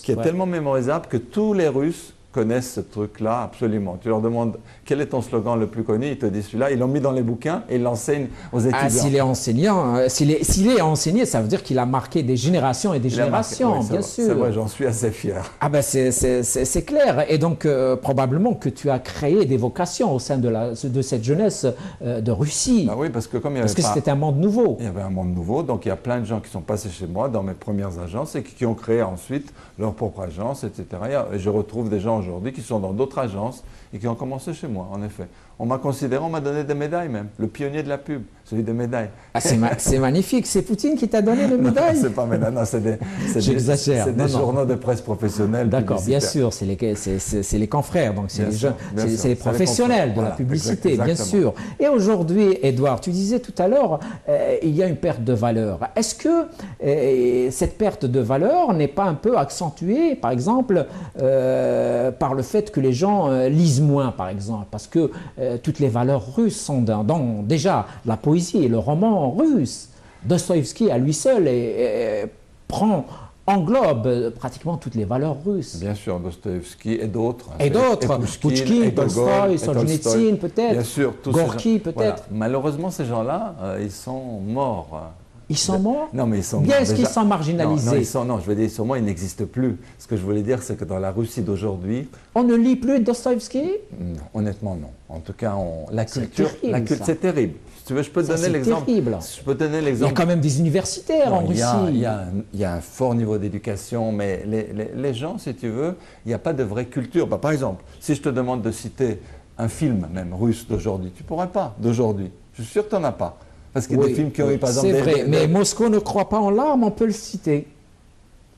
qui est tellement mémorisable que tous les Russes connaissent ce truc-là absolument. Tu leur demandes quel est ton slogan le plus connu, ils te disent celui-là, ils l'ont mis dans les bouquins et ils l'enseignent aux étudiants. S'il est enseignant, s'il est enseigné, ça veut dire qu'il a marqué des générations et des générations, bien sûr. C'est vrai, j'en suis assez fier. Ah ben c'est clair. Et donc probablement que tu as créé des vocations au sein de cette jeunesse de Russie. Ah oui, parce que comme il y avait parce que c'était un monde nouveau. Il y avait un monde nouveau, donc il y a plein de gens qui sont passés chez moi dans mes premières agences et qui ont créé ensuite leur propre agence, etc. Et je retrouve des gens aujourd'hui qui sont dans d'autres agences et qui ont commencé chez moi, en effet. On m'a considéré, on m'a donné des médailles même. Le pionnier de la pub, celui des médailles. Ah, c'est magnifique. C'est Poutine qui t'a donné les médailles? Non, c'est pas médailles, non, c'est des journaux de presse professionnels. D'accord, bien sûr, c'est les confrères, donc c'est les professionnels de la publicité, bien sûr. Et aujourd'hui, Édouard, tu disais tout à l'heure, il y a une perte de valeur. Est-ce que cette perte de valeur n'est pas un peu accentuée, par exemple, par le fait que les gens lisent moins, par exemple, parce que toutes les valeurs russes sont dans déjà la poésie et le roman russe. Dostoïevski à lui seul englobe pratiquement toutes les valeurs russes. Bien sûr, Dostoïevski et d'autres. Et d'autres, Pouchkine, Tolstoï, Solzhenitsyn peut-être, bien sûr, Gorky peut-être. Voilà. Malheureusement, ces gens-là, ils sont morts. Ils sont morts? Non, mais ils sont bien est-ce qu'ils sont marginalisés? Non, je veux dire, ils sont morts, ils n'existent plus. Ce que je voulais dire, c'est que dans la Russie d'aujourd'hui... On ne lit plus Dostoïevski? Non, honnêtement, non. En tout cas, la culture, c'est terrible. Si tu veux, je peux te donner l'exemple. Je peux te donner l'exemple. Il y a quand même des universitaires en Russie. Il y a un fort niveau d'éducation, mais les gens, si tu veux, il n'y a pas de vraie culture. Bah, par exemple, si je te demande de citer un film, même russe d'aujourd'hui, tu ne pourrais pas, d'aujourd'hui. Je suis sûr que tu n'en as pas. Parce qu'il y a des films qui ont eu, par exemple... C'est vrai, mais Moscou ne croit pas en larmes, on peut le citer.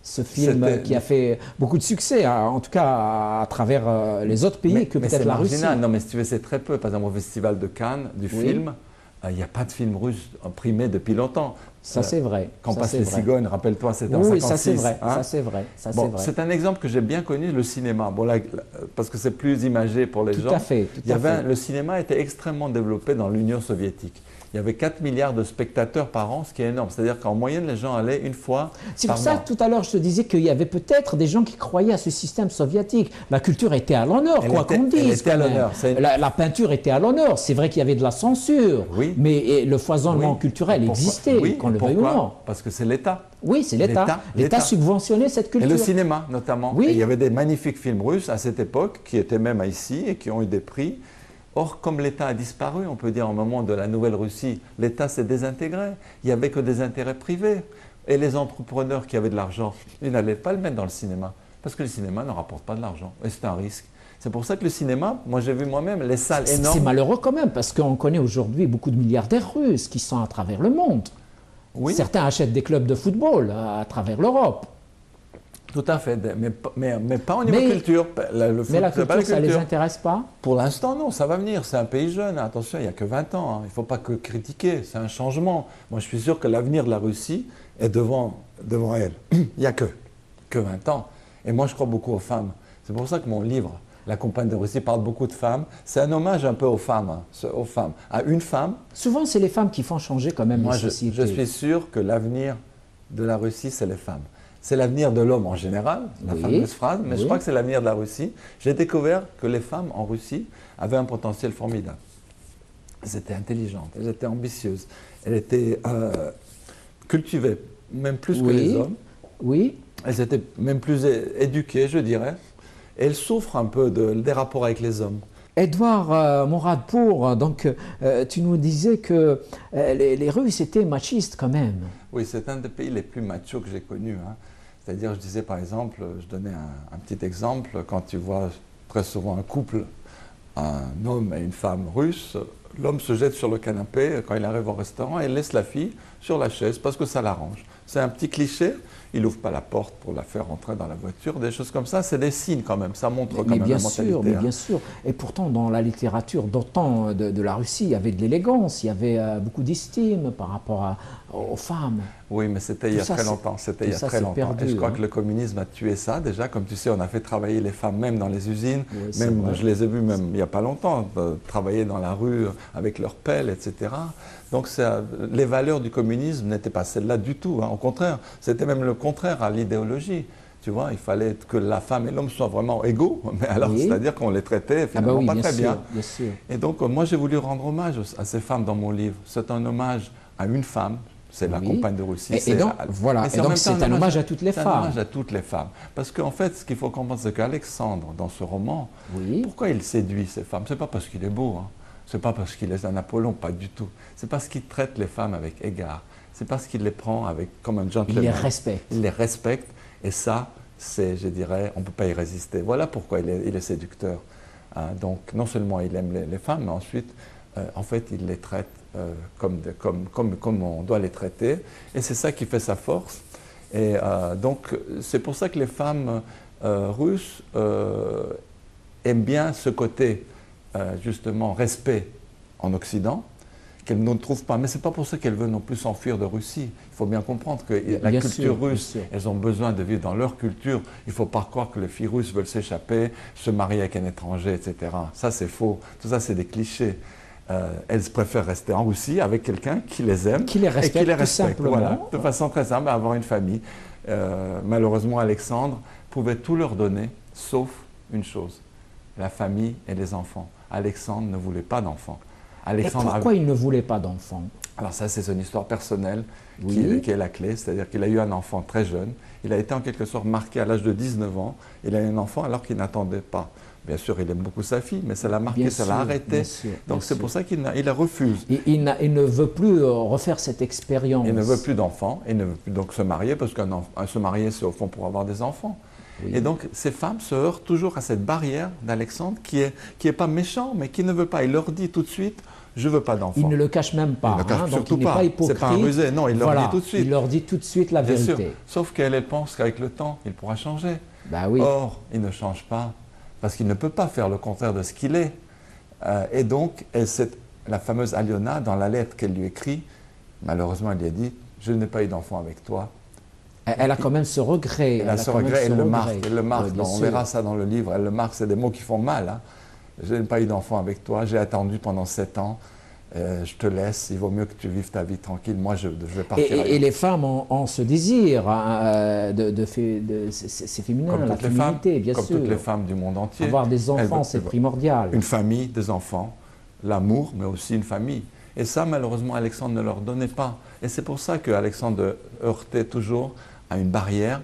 Ce film qui a fait beaucoup de succès, en tout cas à travers les autres pays que peut-être la Russie. Non, mais si tu veux, c'est très peu. Par exemple, au Festival de Cannes, du film, il n'y a pas de film russe primé depuis longtemps. Ça, c'est vrai. Quand passent les cigognes, rappelle-toi, c'était en 56. Oui, ça, c'est vrai. Hein, ça, c'est vrai. C'est un exemple que j'ai bien connu, le cinéma. Bon, là, parce que c'est plus imagé pour les gens. Tout à fait. Le cinéma était extrêmement développé dans l'Union soviétique. Il y avait 4 milliards de spectateurs par an, ce qui est énorme. C'est-à-dire qu'en moyenne, les gens allaient une fois par mois. C'est pour ça que tout à l'heure, je te disais qu'il y avait peut-être des gens qui croyaient à ce système soviétique. La culture était à l'honneur, quoi qu'on dise. Elle était à l'honneur. La peinture était à l'honneur. C'est vrai qu'il y avait de la censure, mais le foisonnement culturel existait, qu'on le veuille ou non. Parce que c'est l'État. Oui, c'est l'État. L'État subventionnait cette culture. Et le cinéma, notamment. Oui. Et il y avait des magnifiques films russes à cette époque, qui étaient même ici et qui ont eu des prix. Or, comme l'État a disparu, on peut dire au moment de la Nouvelle-Russie, l'État s'est désintégré. Il n'y avait que des intérêts privés. Et les entrepreneurs qui avaient de l'argent, ils n'allaient pas le mettre dans le cinéma. Parce que le cinéma ne rapporte pas de l'argent. Et c'est un risque. C'est pour ça que le cinéma, moi j'ai vu moi-même les salles énormes. C'est malheureux quand même, parce qu'on connaît aujourd'hui beaucoup de milliardaires russes qui sont à travers le monde. Oui. Certains achètent des clubs de football à travers l'Europe. Tout à fait, mais pas au niveau culture. Mais la culture, ça ne les intéresse pas? Pour l'instant, non, ça va venir. C'est un pays jeune. Attention, il n'y a que 20 ans. Hein. Il ne faut pas que critiquer. C'est un changement. Moi, je suis sûr que l'avenir de la Russie est devant elle. Il n'y a que 20 ans. Et moi, je crois beaucoup aux femmes. C'est pour ça que mon livre, La compagne de Russie, parle beaucoup de femmes. C'est un hommage un peu aux femmes, à une femme. Souvent, c'est les femmes qui font changer quand même les sociétés. Je suis sûr que l'avenir de la Russie, c'est les femmes. C'est l'avenir de l'homme en général, la fameuse phrase, mais je crois que c'est l'avenir de la Russie. J'ai découvert que les femmes en Russie avaient un potentiel formidable. Elles étaient intelligentes, elles étaient ambitieuses, elles étaient cultivées, même plus que les hommes. Oui. Elles étaient même plus éduquées, je dirais. Et elles souffrent un peu des rapports avec les hommes. Édouard Moradpour, donc tu nous disais que les Russes étaient machistes quand même. Oui, c'est un des pays les plus machos que j'ai connus. Hein. C'est-à-dire, je disais par exemple, je donnais un petit exemple, quand tu vois très souvent un couple, un homme et une femme russe, l'homme se jette sur le canapé quand il arrive au restaurant et laisse la fille sur la chaise parce que ça l'arrange. C'est un petit cliché, il n'ouvre pas la porte pour la faire rentrer dans la voiture, des choses comme ça, c'est des signes quand même, ça montre quand même la mentalité. Mais bien sûr, et pourtant dans la littérature d'autant de la Russie, il y avait de l'élégance, il y avait beaucoup d'estime par rapport aux femmes. Oui, mais c'était il y a très longtemps, c'était il y a très longtemps. Perdu, et je crois que le communisme a tué ça déjà, comme tu sais, on a fait travailler les femmes même dans les usines, même je les ai vues même il n'y a pas longtemps, travailler dans la rue avec leurs pelles, etc. Donc les valeurs du communisme n'étaient pas celles-là du tout, hein. Au contraire, c'était même le contraire à l'idéologie. Tu vois, il fallait que la femme et l'homme soient vraiment égaux, mais alors c'est-à-dire qu'on les traitait finalement pas très bien. Bien sûr. Et donc moi j'ai voulu rendre hommage à ces femmes dans mon livre. C'est un hommage à une femme, c'est la compagne de Russie. Et donc c'est un hommage à toutes les femmes. C'est un hommage à toutes les femmes. Parce qu'en fait, ce qu'il faut comprendre, c'est qu'Alexandre, dans ce roman, pourquoi il séduit ces femmes? C'est pas parce qu'il est beau, hein. C'est pas parce qu'il est un Apollon, pas du tout. C'est parce qu'il traite les femmes avec égard. C'est parce qu'il les prend comme un gentleman. Il les respecte. Il les respecte. Et ça, c'est, je dirais, on ne peut pas y résister. Voilà pourquoi il est séducteur. Hein, donc, non seulement il aime les femmes, mais ensuite, en fait, il les traite comme on doit les traiter. Et c'est ça qui fait sa force. Et donc, c'est pour ça que les femmes russes aiment bien ce côté, justement, respect en Occident, qu'elles ne trouvent pas. Mais ce n'est pas pour ça qu'elles veulent non plus s'enfuir de Russie. Il faut bien comprendre que la culture russe, elles ont besoin de vivre dans leur culture. Il ne faut pas croire que les filles russes veulent s'échapper, se marier avec un étranger, etc. Ça, c'est faux. Tout ça, c'est des clichés. Elles préfèrent rester en Russie avec quelqu'un qui les aime qui les respecte, et qui les respecte. Tout voilà, de façon très simple, avoir une famille. Malheureusement, Alexandre pouvait tout leur donner, sauf une chose, la famille et les enfants. Alexandre ne voulait pas d'enfants. Et pourquoi il ne voulait pas d'enfants? Alors ça, c'est son histoire personnelle qui est la clé. C'est-à-dire qu'il a eu un enfant très jeune. Il a été en quelque sorte marqué à l'âge de 19 ans. Il a eu un enfant alors qu'il n'attendait pas. Bien sûr, il aime beaucoup sa fille, mais ça l'a marqué, ça l'a arrêté. Donc c'est pour ça qu'il refuse. Il ne veut plus refaire cette expérience. Il ne veut plus d'enfants. Il ne veut plus donc se marier, parce que se marier, c'est au fond pour avoir des enfants. Et donc, ces femmes se heurtent toujours à cette barrière d'Alexandre qui est pas méchant, mais qui ne veut pas. Il leur dit tout de suite, je ne veux pas d'enfants. Il ne le cache même pas. Il ne le cache surtout donc il n'est pas hypocrite. C'est pas un rusé, non, il leur dit tout de suite. Il leur dit tout de suite la vérité. Bien sûr. Sauf qu'elle pense qu'avec le temps, il pourra changer. Bah oui. Or, il ne change pas, parce qu'il ne peut pas faire le contraire de ce qu'il est. Et donc, la fameuse Aliona, dans la lettre qu'elle lui écrit, malheureusement, elle lui a dit, je n'ai pas eu d'enfant avec toi. Elle a quand même ce regret. Elle a ce regret, elle le marque. On verra ça dans le livre, elle le marque, c'est des mots qui font mal. Hein. Je n'ai pas eu d'enfant avec toi, j'ai attendu pendant 7 ans, je te laisse, il vaut mieux que tu vives ta vie tranquille, moi je vais partir. Et les femmes ont ce désir c'est féminin, la féminité, bien sûr. Comme toutes les femmes du monde entier. Avoir des enfants, c'est primordial. Une famille, des enfants, l'amour, mais aussi une famille. Et ça, malheureusement, Alexandre ne leur donnait pas. Et c'est pour ça qu'Alexandre heurtait toujours à une barrière.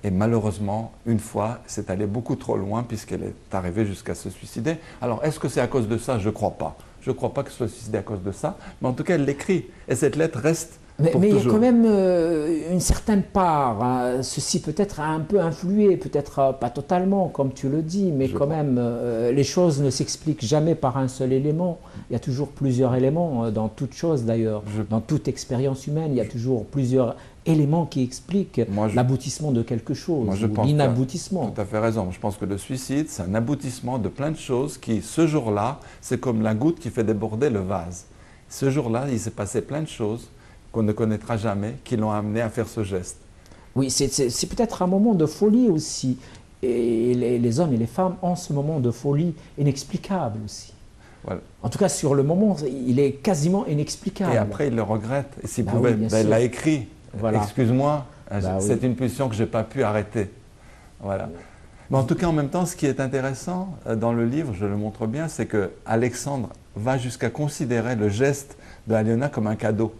Et malheureusement, une fois, c'est allé beaucoup trop loin puisqu'elle est arrivée jusqu'à se suicider. Alors, est-ce que c'est à cause de ça? Je ne crois pas. Je ne crois pas qu'elle soit suicidée à cause de ça. Mais en tout cas, elle l'écrit. Et cette lettre reste pour toujours. Mais il y a quand même une certaine part. Hein. Ceci peut-être a un peu influé, peut-être pas totalement, comme tu le dis, mais quand même, les choses ne s'expliquent jamais par un seul élément. Il y a toujours plusieurs éléments, dans toute chose d'ailleurs. Dans toute expérience humaine, il y a toujours plusieurs éléments qui expliquent l'aboutissement de quelque chose, l'inaboutissement. Tu as fait raison. Je pense que le suicide, c'est un aboutissement de plein de choses qui, ce jour-là, c'est comme la goutte qui fait déborder le vase. Ce jour-là, il s'est passé plein de choses qu'on ne connaîtra jamais, qui l'ont amené à faire ce geste. Oui, c'est peut-être un moment de folie aussi. et les hommes et les femmes ont ce moment de folie inexplicable aussi. Voilà. En tout cas, sur le moment, il est quasiment inexplicable. Et après, il le regrette. Et s'il pouvait, il l'a écrit. Voilà. Excuse-moi, c'est une pulsion que je n'ai pas pu arrêter. Voilà. Mais en tout cas, en même temps, ce qui est intéressant dans le livre, je le montre bien, c'est que Alexandre va jusqu'à considérer le geste de Aliona comme un cadeau.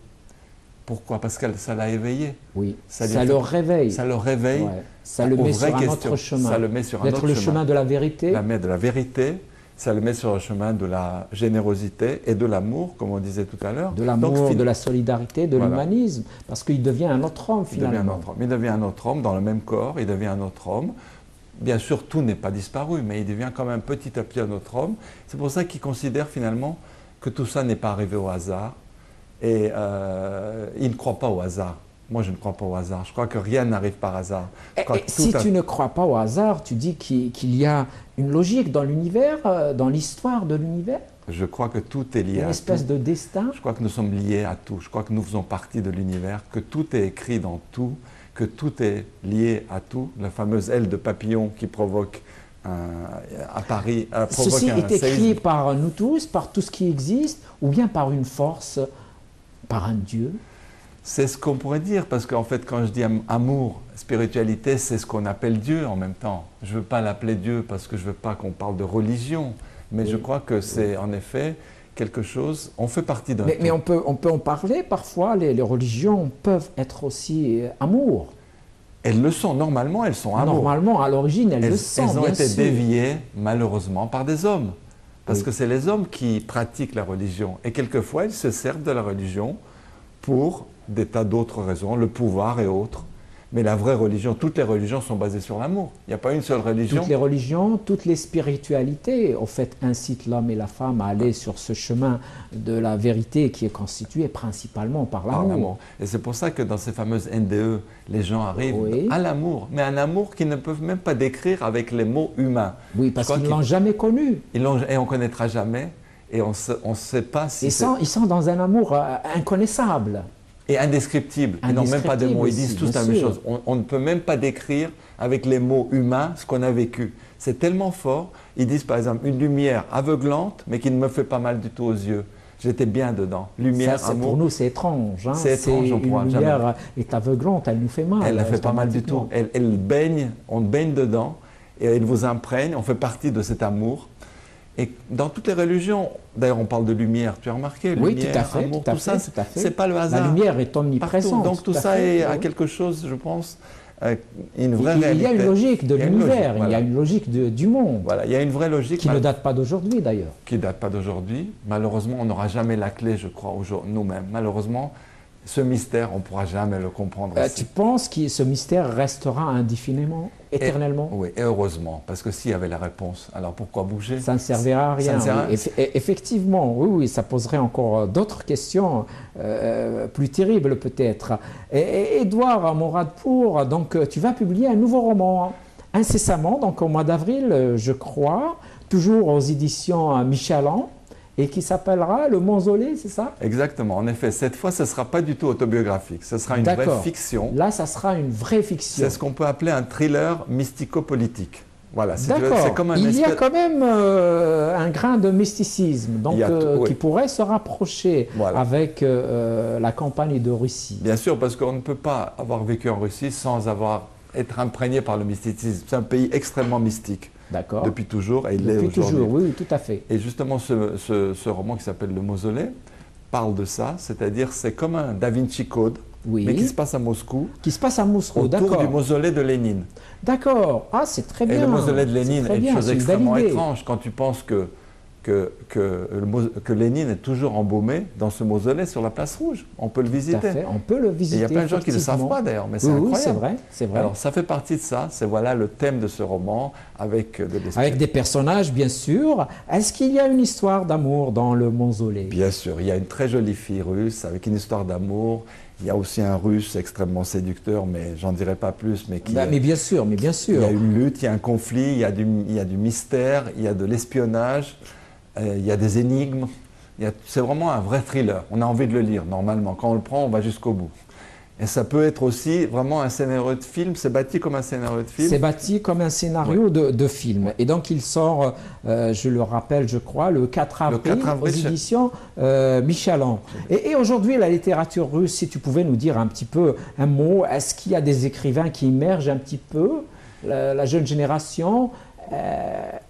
Pourquoi? Parce que ça l'a éveillé. Oui, ça le réveille. Ça le réveille. Ouais. Ça le met sur un autre chemin. Ça le met sur un autre chemin. D'être le chemin de la vérité. De la vérité. Ça le met sur le chemin de la générosité et de l'amour, comme on disait tout à l'heure. De l'amour, de la solidarité, de l'humanisme. Parce qu'il devient un autre homme, finalement. Il devient un autre homme dans le même corps, il devient un autre homme. Bien sûr, tout n'est pas disparu, mais il devient quand même petit à petit un autre homme. C'est pour ça qu'il considère finalement que tout ça n'est pas arrivé au hasard. Et il ne croit pas au hasard. Moi, je ne crois pas au hasard. Je crois que rien n'arrive par hasard. Si tu ne crois pas au hasard, tu dis qu'il y a une logique dans l'univers, dans l'histoire de l'univers? Je crois que tout est lié à tout. Une espèce de destin? Je crois que nous sommes liés à tout. Je crois que nous faisons partie de l'univers, que tout est écrit dans tout, que tout est lié à tout. La fameuse aile de papillon qui provoque à Paris provoque Ceci est écrit par nous tous, par tout ce qui existe, ou bien par une force, par un Dieu? C'est ce qu'on pourrait dire, parce qu'en fait, quand je dis amour, spiritualité, c'est ce qu'on appelle Dieu en même temps. Je ne veux pas l'appeler Dieu parce que je ne veux pas qu'on parle de religion, mais je crois que c'est en effet quelque chose, on fait partie d'un tout. Mais on peut en parler parfois, les religions peuvent être aussi amour. Elles le sont, normalement elles sont amour. Normalement, à l'origine, elles le sont, elles ont été déviées, malheureusement, par des hommes. Parce que c'est les hommes qui pratiquent la religion. Et quelquefois, ils se servent de la religion pour des tas d'autres raisons, le pouvoir et autres. Mais la vraie religion, toutes les religions sont basées sur l'amour. Il n'y a pas une seule religion. Toutes les religions, toutes les spiritualités, au fait, incitent l'homme et la femme à aller sur ce chemin de la vérité qui est constitué principalement par l'amour. Et c'est pour ça que dans ces fameuses NDE, les gens arrivent à l'amour, mais un amour qu'ils ne peuvent même pas décrire avec les mots humains. Oui, parce qu'ils ne l'ont jamais connu. Et on ne connaîtra jamais, et on ne sait pas si ils sont dans un amour inconnaissable. Et indescriptible. Ils n'ont même pas de mots, ils disent tous la même chose. On ne peut même pas décrire avec les mots humains ce qu'on a vécu. C'est tellement fort. Ils disent par exemple une lumière aveuglante, mais qui ne me fait pas mal du tout aux yeux. J'étais bien dedans. Lumière, amour. Pour nous, c'est étrange. Hein. C'est étrange, on pourra jamais. Une lumière est aveuglante, elle nous fait mal. Elle ne fait pas mal du tout. Elle baigne, on baigne dedans, et elle vous imprègne, on fait partie de cet amour. Et dans toutes les religions, d'ailleurs on parle de lumière, tu as remarqué, lumière, oui, tout à fait, amour, tout ça, c'est pas le hasard. La lumière est omniprésente. Donc tout ça est à quelque chose, je pense, une vraie réalité. Il y a une logique de l'univers, il y a une logique du monde. Voilà, il y a une vraie logique. Qui ne date pas d'aujourd'hui d'ailleurs. Qui ne date pas d'aujourd'hui. Malheureusement, on n'aura jamais la clé, je crois, nous-mêmes. Malheureusement, ce mystère, on ne pourra jamais le comprendre. Tu penses que ce mystère restera indéfiniment, éternellement? Oui, et heureusement, parce que s'il y avait la réponse, alors pourquoi bouger? Ça ne servira à rien. Effectivement, oui, ça poserait encore d'autres questions plus terribles peut-être. Et Édouard Moradpour, donc tu vas publier un nouveau roman incessamment, donc au mois d'avril, je crois, toujours aux éditions Michaland. Et qui s'appellera Le Mausolée, c'est ça? Exactement. En effet, cette fois, ce ne sera pas du tout autobiographique. Ce sera une vraie fiction. Là, ça sera une vraie fiction. C'est ce qu'on peut appeler un thriller mystico-politique. Voilà. D'accord. Il y a quand même un grain de mysticisme donc, qui pourrait se rapprocher avec la campagne de Russie. Bien sûr, parce qu'on ne peut pas avoir vécu en Russie sans être imprégné par le mysticisme. C'est un pays extrêmement mystique. D'accord. Depuis toujours, et il l'est aujourd'hui. Depuis toujours, oui, tout à fait. Et justement, ce roman qui s'appelle Le Mausolée parle de ça, c'est-à-dire c'est comme un Da Vinci Code, mais qui se passe à Moscou. Qui se passe à Moscou, d'accord. Autour du mausolée de Lénine. D'accord, ah c'est très bien. Et le mausolée de Lénine est une chose extrêmement étrange quand tu penses que Lénine est toujours embaumé dans ce mausolée sur la place Rouge. On peut le visiter. Tout à fait, on peut le visiter. Et il y a plein de gens qui ne le savent pas d'ailleurs, mais c'est incroyable. Oui, c'est vrai, c'est vrai. Alors ça fait partie de ça, c'est voilà le thème de ce roman, avec des personnages bien sûr. Est-ce qu'il y a une histoire d'amour dans le mausolée? Bien sûr, il y a une très jolie fille russe avec une histoire d'amour. Il y a aussi un russe extrêmement séducteur, mais j'en dirai pas plus. Mais bien sûr, mais bien sûr. Il y a une lutte, il y a un conflit, il y a du mystère, il y a de l'espionnage. Il y a des énigmes, c'est vraiment un vrai thriller. On a envie de le lire, normalement. Quand on le prend, on va jusqu'au bout. Et ça peut être aussi vraiment un scénario de film, c'est bâti comme un scénario de film. C'est bâti comme un scénario de film. Et donc il sort, je le rappelle, je crois, le 4 avril, aux éditions Michelin. Et aujourd'hui, la littérature russe, si tu pouvais nous dire un petit peu un mot, est-ce qu'il y a des écrivains qui émergent un petit peu, la jeune génération?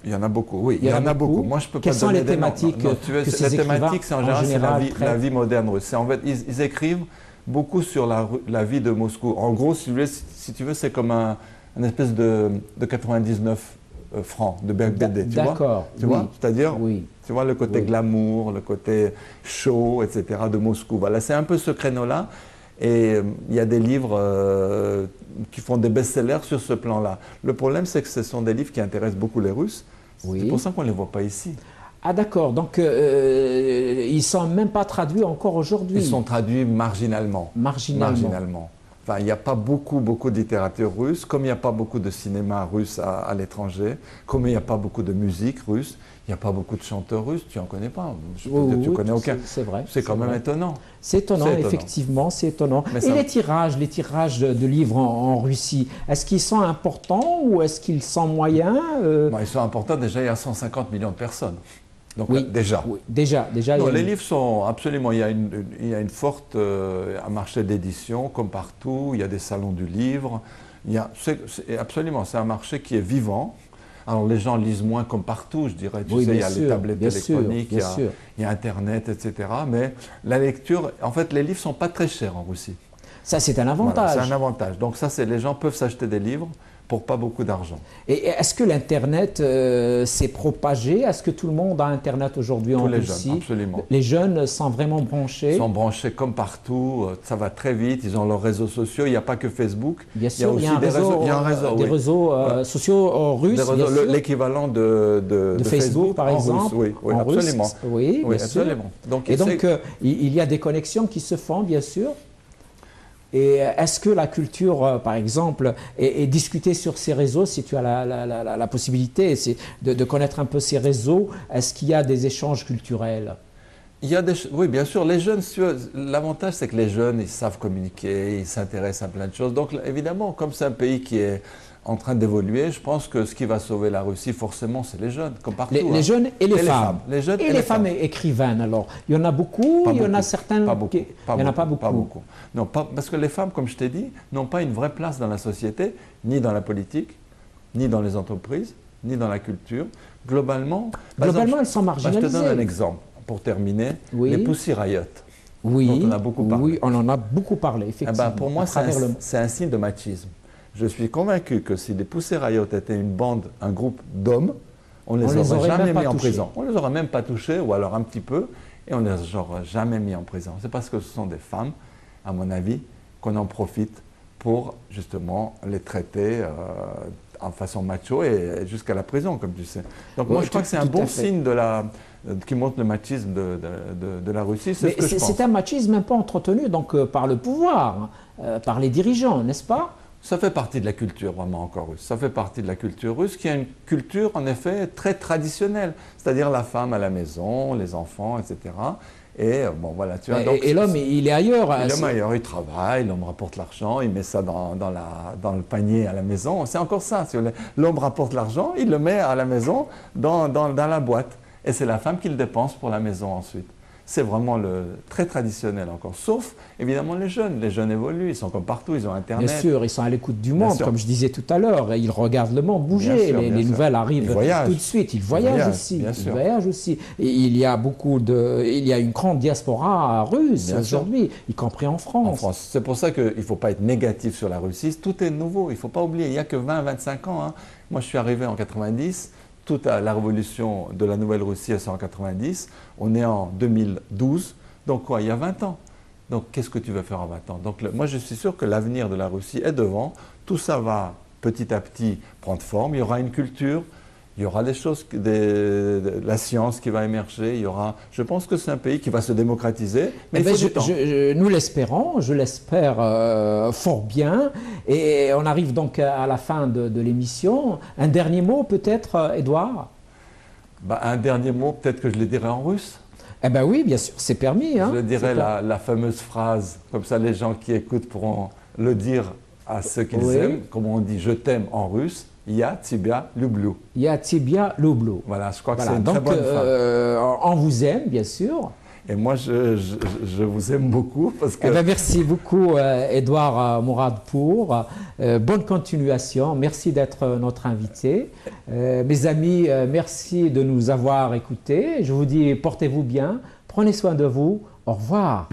Il y en a beaucoup, oui, il y en a beaucoup. Moi, je peux Quelles pas sont donner les thématiques que ces les thématiques, c'est en général la vie moderne russe. En fait, ils écrivent beaucoup sur la vie de Moscou. En gros, si tu veux, c'est comme un espèce de 99 francs de Bergdé, tu vois. D'accord. Tu vois, c'est-à-dire, tu vois, le côté glamour, le côté chaud, etc. de Moscou. Voilà, c'est un peu ce créneau-là. Et il y a des livres qui font des best-sellers sur ce plan-là. Le problème, c'est que ce sont des livres qui intéressent beaucoup les Russes. C'est pour ça qu'on ne les voit pas ici. Ah d'accord, donc ils ne sont même pas traduits encore aujourd'hui. Ils sont traduits marginalement. Marginalement. Enfin, il n'y a pas beaucoup de littérature russe, comme il n'y a pas beaucoup de cinéma russe à l'étranger, comme il n'y a pas beaucoup de musique russe, il n'y a pas beaucoup de chanteurs russes, tu n'en connais pas. Je peux dire, tu connais aucun. C'est vrai. C'est quand même étonnant. C'est étonnant, effectivement, c'est étonnant. Et les tirages de livres en Russie, est-ce qu'ils sont importants ou est-ce qu'ils sont moyens Ils sont importants, déjà il y a 150 millions de personnes. Donc déjà. Oui, déjà non, les livres sont absolument, il y a une forte un marché d'édition comme partout, il y a des salons du livre, absolument, c'est un marché qui est vivant. Alors les gens lisent moins comme partout, je dirais, tu sais, il y a les tablettes électroniques, il y a Internet, etc. Mais la lecture, en fait, les livres ne sont pas très chers en Russie. Ça, c'est un avantage. Voilà, c'est un avantage. Donc ça, les gens peuvent s'acheter des livres pour pas beaucoup d'argent. Et est-ce que l'Internet s'est propagé? Est-ce que tout le monde a Internet aujourd'hui en Russie? Jeunes, absolument. Les jeunes sont vraiment branchés? Ils sont branchés comme partout, ça va très vite, ils ont leurs réseaux sociaux, il n'y a pas que Facebook. Bien sûr, il y a des réseaux sociaux russes. L'équivalent de Facebook, par exemple. En russe, oui, absolument. Russe, oui, bien absolument. Donc, il y a des connexions qui se font, bien sûr. Et est-ce que la culture, par exemple, est discutée sur ces réseaux, si tu as la possibilité de connaître un peu ces réseaux, est-ce qu'il y a des échanges culturels? Oui, bien sûr. Les jeunes, l'avantage, c'est que les jeunes, ils savent communiquer, ils s'intéressent à plein de choses. Donc, évidemment, comme c'est un pays qui est en train d'évoluer, je pense que ce qui va sauver la Russie, forcément, c'est les jeunes, comme partout. Les jeunes et les femmes. Les jeunes et les femmes écrivaines, alors. Il y en a beaucoup, il y en a certaines... Il n'y en a pas beaucoup. Non, parce que les femmes, comme je t'ai dit, n'ont pas une vraie place dans la société, ni dans la politique, ni dans les entreprises, ni dans la culture. Globalement, elles sont marginalisées. Je te donne un exemple, pour terminer. Les Pussy Riot. Oui, dont on a beaucoup parlé. Oui, on en a beaucoup parlé, effectivement. Pour moi, c'est un signe de machisme. Je suis convaincu que si les Pussy Riot étaient un groupe d'hommes, on les aurait jamais mis en prison. On les aurait même pas touchés, ou alors un petit peu, et on les aurait jamais mis en prison. C'est parce que ce sont des femmes, à mon avis, qu'on en profite pour justement les traiter en façon macho et jusqu'à la prison, comme tu sais. Donc moi, je crois que c'est un bon signe qui montre le machisme de la Russie. C'est un machisme un peu entretenu donc, par le pouvoir, par les dirigeants, n'est-ce pas? Ça fait partie de la culture vraiment encore russe. Ça fait partie de la culture russe qui a une culture en effet très traditionnelle, c'est-à-dire la femme à la maison, les enfants, etc. Et bon voilà, tu vois. Et l'homme, il est ailleurs. L'homme ailleurs, il travaille, l'homme rapporte l'argent, il met ça dans le panier à la maison. C'est encore ça. L'homme rapporte l'argent, il le met à la maison dans la boîte. Et c'est la femme qui le dépense pour la maison ensuite. C'est vraiment très traditionnel encore. Sauf, évidemment, les jeunes. Les jeunes évoluent, ils sont comme partout, ils ont Internet. Bien sûr, ils sont à l'écoute du monde, comme je disais tout à l'heure. Ils regardent le monde bouger. Les nouvelles arrivent tout de suite. Ils voyagent aussi. Ils voyagent aussi. Et il y a une grande diaspora russe aujourd'hui, y compris en France. C'est pour ça qu'il ne faut pas être négatif sur la Russie. Tout est nouveau. Il ne faut pas oublier. Il n'y a que 20-25 ans. Hein. Moi, je suis arrivé en 90. Toute la révolution de la Nouvelle-Russie, c'est en 90. On est en 2012. Donc quoi, il y a 20 ans. Donc qu'est-ce que tu vas faire en 20 ans? Donc moi, je suis sûr que l'avenir de la Russie est devant. Tout ça va petit à petit prendre forme. Il y aura une culture, il y aura des choses, la science qui va émerger. Je pense que c'est un pays qui va se démocratiser, mais il faut du temps. Nous l'espérons, je l'espère fort bien. Et on arrive donc à la fin de l'émission. Un dernier mot peut-être, Édouard? Un dernier mot, peut-être que je le dirai en russe. Eh bien oui, bien sûr, c'est permis. Hein, je dirais la fameuse phrase, comme ça les gens qui écoutent pourront le dire à ceux qu'ils aiment, comme on dit « je t'aime » en russe, « Ya tibia lublou ». « Ya tibia lublou ». Voilà, je crois que c'est une très bonne phrase. On vous aime, bien sûr. Et moi, je vous aime beaucoup parce que... Eh bien, merci beaucoup, Edouard Mouradpour. Bonne continuation. Merci d'être notre invité. Mes amis, merci de nous avoir écoutés. Je vous dis, portez-vous bien. Prenez soin de vous. Au revoir.